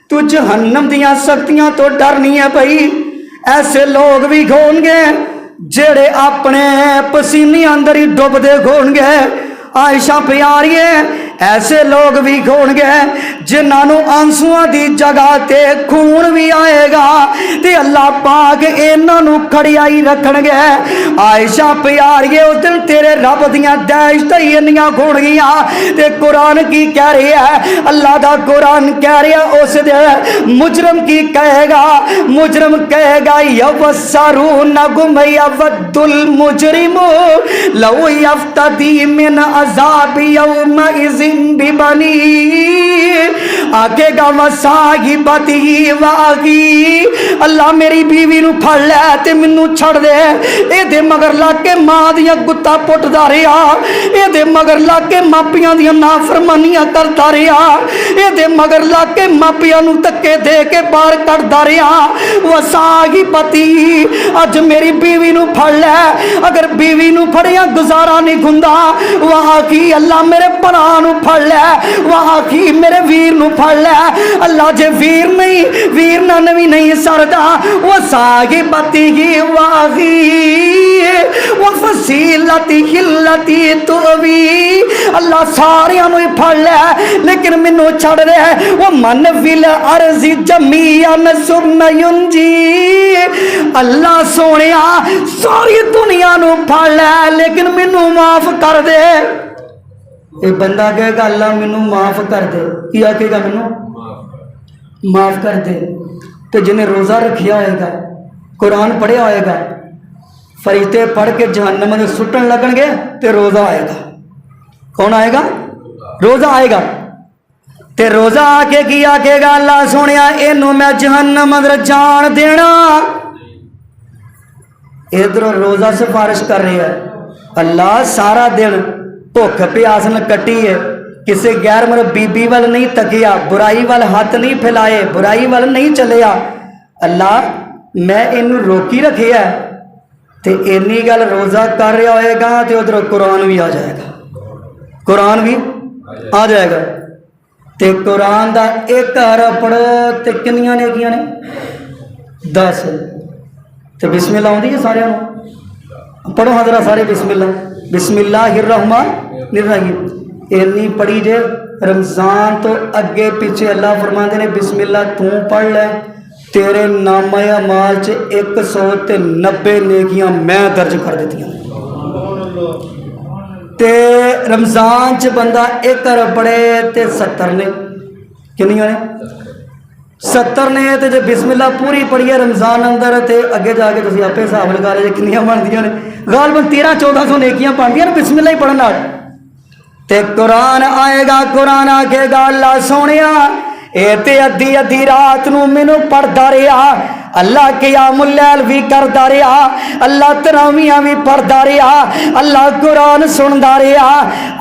تو جہنم دیاں سختیاں تو ڈرنی ہے بھائی. ایسے لوگ بھی ہون گے جڑے اپنے پسینے اندر ہی ڈوب دے ہون گے. عائشہ پیاریے ایسے لوگ بھی ہون گے جنہاں نو آنسواں دی جگہ تے خون بھی آئے گا تے اللہ پاک انہاں نو کھڑیائی رکھن گے. عائشہ پیاریے اس دن تیرے رب دیاں دہشتاں انیاں ہون گیاں تے قرآن کی کہہ رہی ہے اللہ دا قرآن کہہ رہا ہے اس دن مجرم کی کہے گا. مجرم کہے گا یبصرونکم یود المجرم لو یفتدی من عذاب یومئذ ببنی آگے گا وصاحبتی واغی اللہ میری بیوی نو پھڑ لے تے مینوں چھڑ دے اے دے مگر لا کے ماں دیاں گتا پٹدا رہیا اے دے مگر لا کے ماپیاں دیاں نافرمانیاں کردا رہیا اے دے مگر لا کے ماپیاں نو تکے دے کے باہر کڈدا رہیا وصاحبتی اج میری بیوی نو پھڑ لے اگر بیوی نو پھڑیا گزارا نہیں گھندا وہاں کی اللہ میرے بنا نو پھڑ لے وہاں کی میرے ویر نو پھڑ لے اللہ جے ویر نہیں ویر نہ نوی نہیں سردا وصاحبتی واغی وفصیلتی ہلتی توی اللہ ساریاں نو پھڑ لے لیکن مینوں چھڑ دے وہ من ویل ارض جمیعا ثم ینجی اللہ سونیا ساری دنیا نو پھڑ لے لیکن مینوں معاف کر دے اے بندہ کہے گا اللہ مینوں معاف کر دے کیا کہے گا مینوں معاف کر دے تو جنہیں روزہ رکھیا ہوئے گا قرآن پڑھیا ہوئے گا فریضے پڑھ کے جہنم میں سٹن لگن گے تے روزہ آئے گا کون آئے گا روزہ آئے گا تے روزہ آ کے کیا کہے گا اللہ سونیا اینو میں جہنم اندر جان دینا ادھر روزہ سفارش کر رہی ہے اللہ سارا دن بھوک پیاس نہ کٹی ہے کسی غیر مرد بی بی وال نہیں تکیا برائی وال ہاتھ نہیں پھیلائے برائی وال نہیں چلیا اللہ میں انہوں روکی رکھی ہے تے اینی گل روزہ کر رہا ہوئے گا تے ادھر قرآن بھی آ جائے گا قرآن بھی آ جائے گا تے قرآن دا ایک حرف پڑھو تے کنیاں نے کیا نے 10 تے بسم اللہ ہوندی ہے سارے پڑھو حضرات سارے بسم اللہ الرحمن الرحیم اینی پڑھی جے رمضان تو اگے پیچھے اللہ فرماندے نے بسم اللہ تو پڑھ لے تیرے نامہ اعمال چ 190 نیکیاں میں درج کر دیتی ہوں تے رمضان چ بندہ ایک حرف پڑھے تے 70 نے کنیاں نے 70 نے تے جے بسم اللہ پوری پڑھیے رمضان اندر تے اگے جا کے تسی آپے حساب لگا لے کنیاں بندیاں نے غالباً 1300-1400 نیکیاں بندیاں نے بسم اللہ ہی پڑھن نال تے قرآن آئے گا قرآن آکے گا اللہ سونیا اے تے ادھی ادھی رات نو مینوں پڑھدا رہیا اللہ قیام اللیل بھی کردا رہیا اللہ تراویحاں بھی پڑھدا رہیا اللہ قرآن سندا رہیا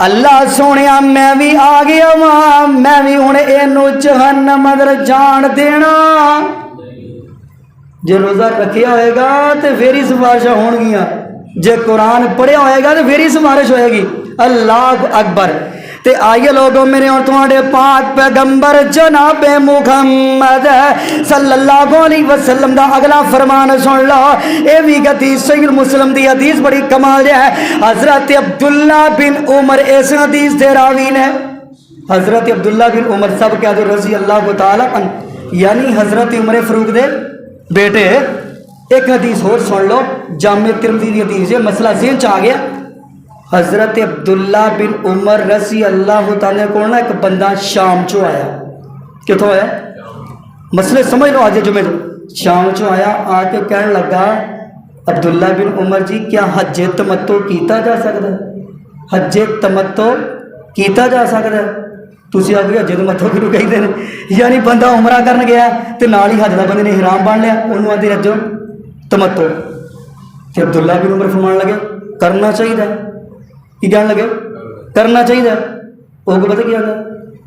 اللہ سونیا میں بھی آ گیا ماں میں بھی ہن اینو جہنم اندر جان دینا جے روزہ رکھیا ہوئے گا تے پھر ہی سفارشاں ہون گیاں جے قرآن پڑھیا ہوئے گا تے پھر ہی سفارش ہوئے گی اللہ اکبر تے آئیے لوگوں میرے اور تمہارے پاک پیغمبر جناب محمد صلی اللہ علیہ وسلم دا اگلا فرمان سن لو اے بھی حدیث صحیح مسلم دی حدیث بڑی کمال ہے حضرت عبداللہ بن عمر اس حدیث دے راوی نے حضرت عبداللہ بن عمر سب کے حضرت رضی اللہ تعالی عنہ یعنی حضرت عمر فاروق دے بیٹے ایک حدیث اور سن لو جامع ترمذی دی حدیث ہے مسئلہ ذہن چ آ گیا حضرت عبداللہ بن عمر رضی اللہ تعالیٰ کو نا ایک بندہ شام چو آیا کتوں آیا مسئلے سمجھ لو آج جمعے شام چو آیا آ کے کہنے لگا عبداللہ بن عمر جی کیا حج تمتو کیتا جا سکتا ہے حج تمتو کیتا جا سکتا ہے تسی آ گیا حج تمتو کیوں کہی دے یعنی بندہ عمرہ کرن گیا تے نال ہی حج دا بندے نے احرام بن لیا انہوں آدھی حج تمتو تے عبداللہ بن عمر فرمان لگے کرنا چاہیے کی کہنے لگے کرنا چاہیے وہ کو پتہ کیا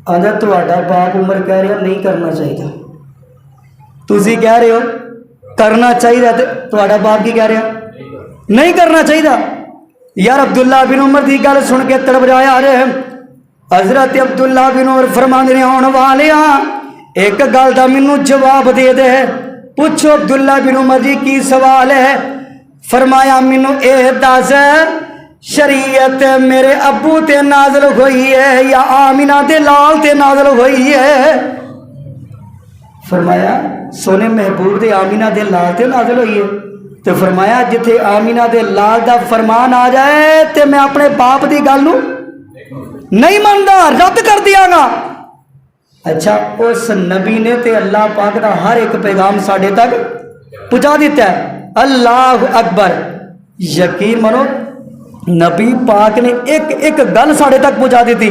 آدھا تہاڈا باپ عمر کہہ رہا نہیں کرنا چاہیے تسی کہہ رہے ہو کرنا چاہیے تہاڈا باپ کی کہہ رہا نہیں کرنا چاہیے یار عبداللہ بن عمر دی گل سن کے تڑپ جایا رہے حضرت عبداللہ بن عمر فرماندے نے آن والیاں ایک گل دا مینوں جواب دے دے پوچھو عبداللہ بن عمر جی کی سوال ہے فرمایا مینوں اے دس شریعت میرے ابو تے نازل ہوئی ہے یا آمینہ دے لال تے نازل ہوئی ہے فرمایا سونے محبوب دے آمینہ دے لال تے نازل ہوئی ہے تو فرمایا جتھے آمینہ دے لال دا فرمان آ جائے تے میں اپنے باپ دی گل نو نہیں ماندا رد کر دیا گا اچھا اس نبی نے تے اللہ پاک دا ہر ایک پیغام ساڈے تک پہنچا دیتا ہے اللہ اکبر یقین منو نبی پاک نے ایک ایک گل ساڑھے تک پہنچا دی تھی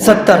70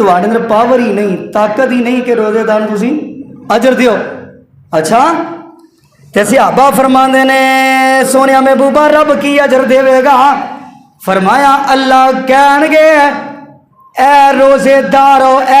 ਤੁਹਾਡੇ ਅੰਦਰ ਪਾਵਰ ਹੀ ਨਹੀਂ, ਤਾਕਤ ਹੀ ਨਹੀਂ ਕਿ ਰੋਜ਼ੇਦਾਰ ਨੂੰ ਤੁਸੀਂ ਅਜਰ ਦਿਓ। ਅੱਛਾ, ਤੇ ਸਹਾਬਾ ਫਰਮਾਉਂਦੇ ਨੇ ਸੋਹਣਿਆ ਮਹਿਬੂਬਾ ਰੱਬ ਕੀ ਅਜਰ ਦੇਵੇਗਾ? ਫਰਮਾਇਆ ਅੱਲਾਹ ਕਹਿਣਗੇ ਐ ਰੋਜ਼ੇਦਾਰੋ ਐ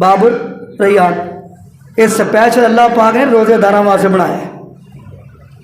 ਬਾਬੁਰ ਰੈਯਾਨ ਇਹ ਸਪੈਸ਼ਲ ਅੱਲਾਹ ਪਾਕ ਨੇ ਰੋਜ਼ੇਦਾਰਾਂ ਵਾਸਤੇ ਬਣਾਇਆ।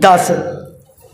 10।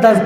10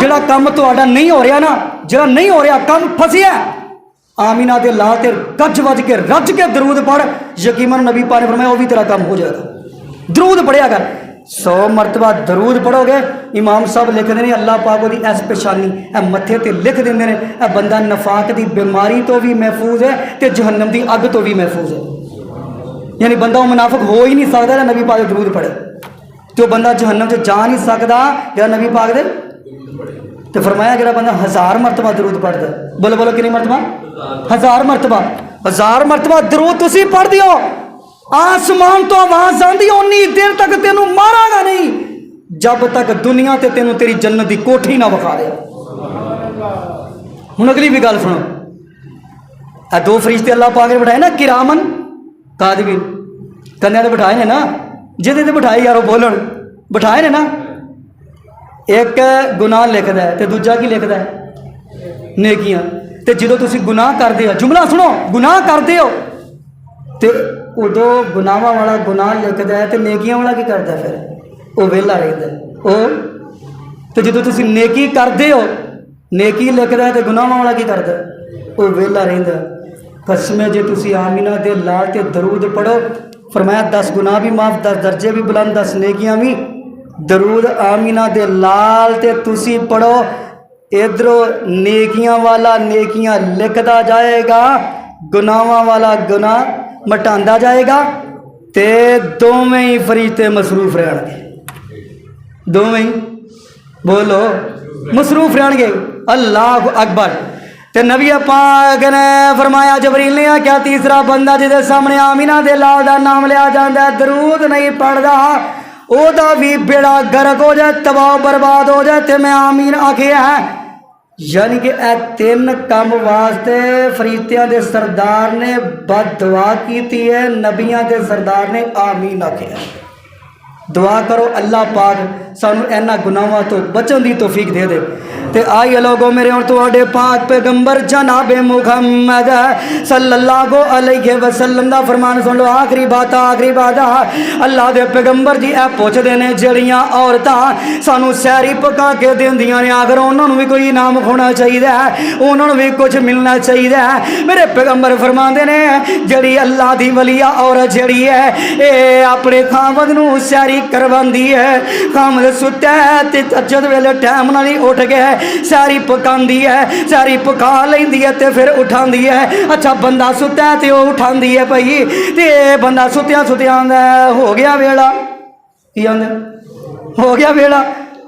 جڑا کام تہاڈا نہیں ہو رہا نا، جڑا نہیں ہو رہا کام پھسیا، آمینہ دے لا تے گج وج کے رج کے درود پڑھ، یقیناً نبی پاک نے فرمایا وہ بھی تیرا کام ہو جائے گا۔ درود پڑھیا کر، 100 مرتبہ درود پڑھو گے، امام صاحب لکھ دیں اللہ پاک دی ایس پیشانی اے متھے تے لکھ دیں اے بندہ نفاق دی بیماری تو بھی محفوظ ہے تے جہنم دی اگ تو بھی محفوظ ہے۔ یعنی بندہ وہ منافق ہو ہی نہیں سکتا نبی پاک دے درود پڑھے، تو بندہ جہنم سے جا نہیں سکتا جڑا نبی پاک دے۔ تو فرمایا جڑا بندہ 1000 مرتبہ درود پڑھتا ہے، بولو بولو کنی مرتبہ؟ 1000 مرتبہ، 1000 مرتبہ درود تسی پڑھ دیو، آسمان تو آواز آندی اونی دیر تک تینوں مارا گا نہیں جب تک دنیا تے تینوں تیری جنت دی کوٹھی نہ وکھا دے۔ ہن اگلی بھی گل سنو، اے 2 فرشتے اللہ پاک نے بٹھائے نا کرامن کاتبین، کنیا تے بٹھائے نے نا، جہدے تے بٹھائے یارو بولن بٹھائے نے نا، ایک گناہ لکھدا ہے تے دوجا کی لکھدا ہے؟ نیکیاں۔ تے جدو تسی گناہ کردے ہو، جملہ سنو، گناہ کردے ہو تے ادو گناواں والا گناہ لکھدا ہے تے نیکیاں والا کی کردا ہے؟ پھر وہ ویلا رہتا ہے او۔ تے جدو تسی نیکی کردے ہو، نیکی لکھدا ہے تے گناواں والا کی کردا ہے؟ وہ ویلا رہندا ہے۔ قسم جے تسی آمینہ دے لال تے درود پڑھو، فرمایا 10 گناہ بھی معاف، 10 درجے بھی بلند، 10 نیکیاں بھی۔ درود آمینہ دے لال تے تسی پڑھو، ادھرو نیکیاں والا نیکیاں لکھدا جائے گا، گناواں والا گناہ مٹاندا جائے گا، تے دوویں ہی فرشتے مصروف رہن گے، دوویں ہی بولو مصروف رہن گے۔ اللہ اکبر۔ تے نبی پاک نے فرمایا جبریل نے کیا تیسرا بندہ جدے سامنے آمینہ دے لال دا نام لیا جاندا ہے، درود نہیں پڑھدا، او دا بھی بیڑا گرک ہو جائے، تباہ برباد ہو جائے۔ تے میں آمین آکھیا ہے، یعنی کہ اے 3 کام واسطے فرشتیاں دے سردار نے بد دعا کیتی ہے، نبیاں دے سردار نے آمین آکھیا ہے۔ دعا کرو اللہ پاک سانو اینا گناہاں تو بچن دی توفیق دے دے۔ تے آئیے لوگوں میرے اور تواڈے پاک پیغمبر جناب محمد صلی اللہ علیہ وسلم دا فرمان سن لو۔ آخری بات اللہ دے پیغمبر جی اے پوچھ دے نے جڑیاں عورتاں سانو سیری پکا کے دیندیاں نے، اگر انہاں نوں بھی کوئی انعام ہونا چاہیے، انہاں نوں بھی کچھ ملنا چاہیے، میرے پیغمبر فرماندے نے جڑی اللہ دی ولیہ عورت جڑی ہے اے اپنے خاوند نوں سیری کرواندی ہے، خاوند ستا ہے تے تہجد ویلے ٹائم نال ہی اٹھ کے ساری پکاندی ہے، ساری پکا لیندی ہے تے پھر اٹھاندی ہے۔ اچھا بندہ ستا ہے تے وہ اٹھاندی ہے بھائی، تے بندہ ستیاں آندا ہے ہو گیا ویلا، کی آندا ہو گیا ویلا،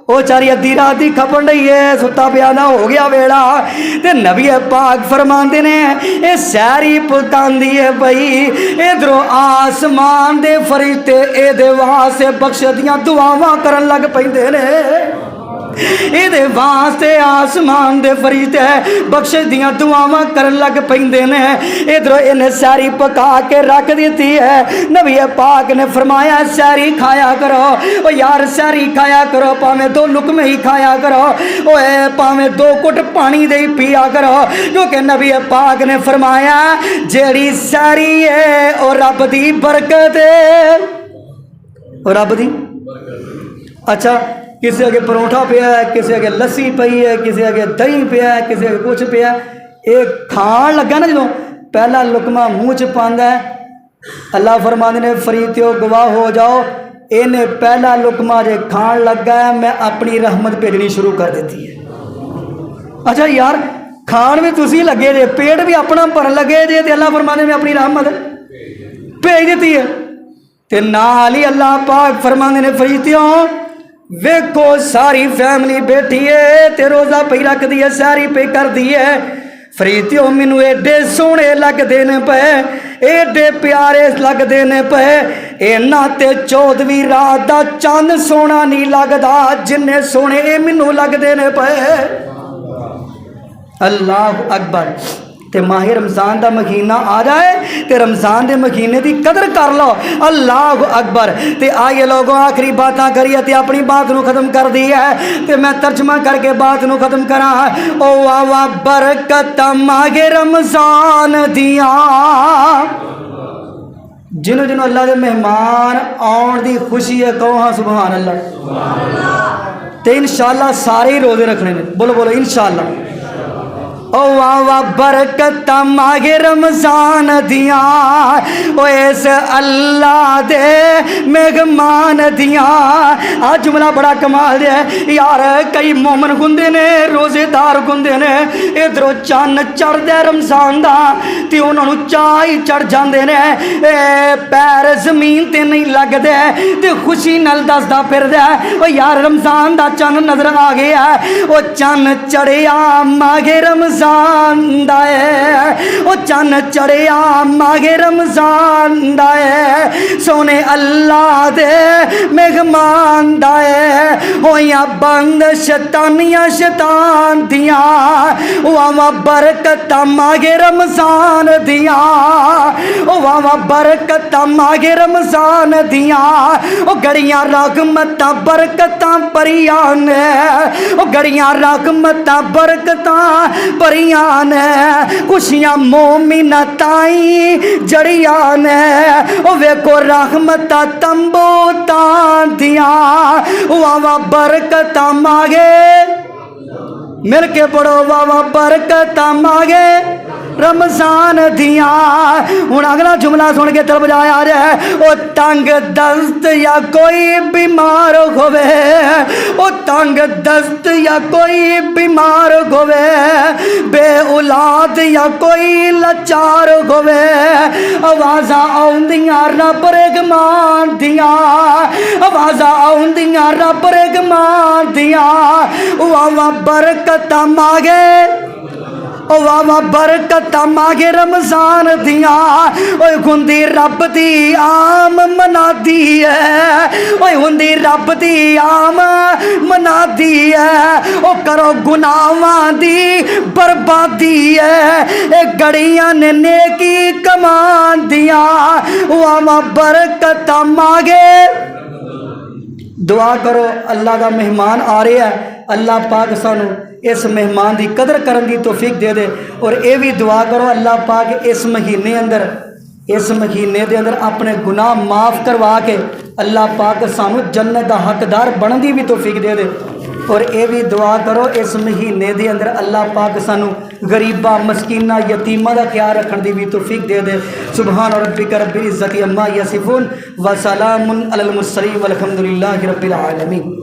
وہ چاری ادھی رات دی کھپن رہی ہے، ستا پیا نہ ہو گیا ویلا۔ تے نبی پاک فرماندے نے اے ساری پکاندی ہے بھائی، ادھروں آسمان دے فرشتے اے دے واسطے بخش دیاں دعاواں کرن لگ پیندے نے، اے دے واسطے آسمان دے فرشتے بخش دیاں دعاواں کرن لگ پیندے نے۔ ادھروں انہیں ساری پکا کے رکھ دیتی ہے، نبی پاک نے فرمایا ساری کھایا کرو، او یار ساری کھایا کرو، پاویں 2 لقمے ہی کھایا کرو، اوے پاویں 2 گھٹ پانی دے پیا کرو، کیونکہ نبی پاک نے فرمایا جیڑی ساری ہے او رب دی برکت ہے، او رب دی۔ اچھا کسی اگے پروٹھا پیا ہے، کسی اگے لسی پئی ہے، کسی اگے دہی پیا ہے، کسی اگے کچھ پیا ہے، ایک کھان لگا نا جدوں پہلا لقمہ منہ چ پاندا ہے، اللہ فرماندے نے فریتیو گواہ ہو جاؤ، انہیں پہلا لقمہ جے کھان لگا ہے میں اپنی رحمت بھیجنی شروع کر دیتی ہے۔ اچھا یار کھان بھی تسی لگے جے، پیٹ بھی اپنا بھرن لگے جے، تے اللہ فرماندے میں اپنی رحمت بھیج دیتی ہے۔ تے نال ہی اللہ پاک فرماندے نے فریتیوں ویکھو ساری فیملی بیٹھی ہے تے روزہ پہ رکھ دی ہے، ساری پہ کر دی ہے، فریتیوں مینوں ایڈے سونے لگ دینے پہ، ایڈے پیارے لگ دینے پہ، اینا تے 14ویں رات دا چاند سونا نہیں لگدا جننے سونے اے مینوں لگ دینے پہ۔ اللہ اکبر۔ تے ماہ رمضان دا مہینہ آ جائے تے رمضان دے مہینے دی قدر کر لو، اللہ اکبر۔ تے آئیے لوگوں آخری باتاں کریے تے اپنی بات نو ختم کر دی ہے تے میں ترجمہ کر کے بات نو ختم کراں۔ او واہ برکت ماہ رمضان دیاں، جنہوں جنہوں اللہ دے مہمان آن دی خوشی ہے کہو ہاں سبحان اللہ تے انشاءاللہ سارے ہی روزے رکھنے نے بولو بولو انشاءاللہ او واہ برکت ماہ رمضان دیاں او اس اللہ دے مہمان دیاں آ جملہ بڑا کمال ہے یار کئی مومن گندے نے روزے دار گندے نے ادھروں چان چڑھ دے رمضان دا تے انہوں نے چائی چڑھ جاندے نے پیر زمین تے نہیں لگ دے تے خوشی نل دس دا پھر دے او یار رمضان دا چان نظر آ گیا او چان چڑھیا ماہ رمضان دائے او چان چڑھیا ماہ رمضان دائے سونے اللہ دے مہمان دائے ہویاں بند شیطانیاں شیطان دیاں واہ برکت ماہ رمضان دیاں واہ برکت ماہ رمضان دیاں او گڑیاں رحمتاں برکتاں پریاں نے او گڑیاں رحمتاں برکتاں پریاں نے خوشیاں مومنہ تائیں جڑیاں نے او ویکو رحمتاں تمبو تان دیاں واہ برکت ماگے مل کے پڑھو واہ برکت ماگے رمضان دیاں ہن اگلا جملہ سن کے دل بجایا جائے او تنگ دست یا کوئی بیمار ہوئے او تنگ دست یا کوئی بیمار ہوئے بے اولاد یا کوئی لچار ہوئے آوازاں آؤندیاں رب رحمان دیاں آوازاں آؤندیاں رب رحمان دیاں واہ برکت ماگے واہ برکت ماہ رمضان دیاں اوے ہندی رب دی عام منادی ہے اوے ہندی رب دی عام منادی ہے او کرو گناہاں دی بربادی ہے اے گڑیاں نے نیکی کمان دیاں واہ برکت ماگے دعا کرو اللہ دا مہمان آ رہا ہے اللہ پاک سانو اس مہمان دی قدر کرن دی توفیق دے دے اور اے بھی دعا کرو اللہ پاک اس مہینے دے اندر اپنے گناہ معاف کروا کے اللہ پاک سانو جنت دا حقدار بنن دی بھی توفیق دے دے اور اے بھی دعا کرو اس مہینے دے اندر اللہ پاک سانو غریبہ مسکینہ یتیمہ دا خیال رکھن دی بھی توفیق دے دے سبحان ربک رب العزت عما یصفون وسلام علی المرسلین والحمد للہ رب العالمین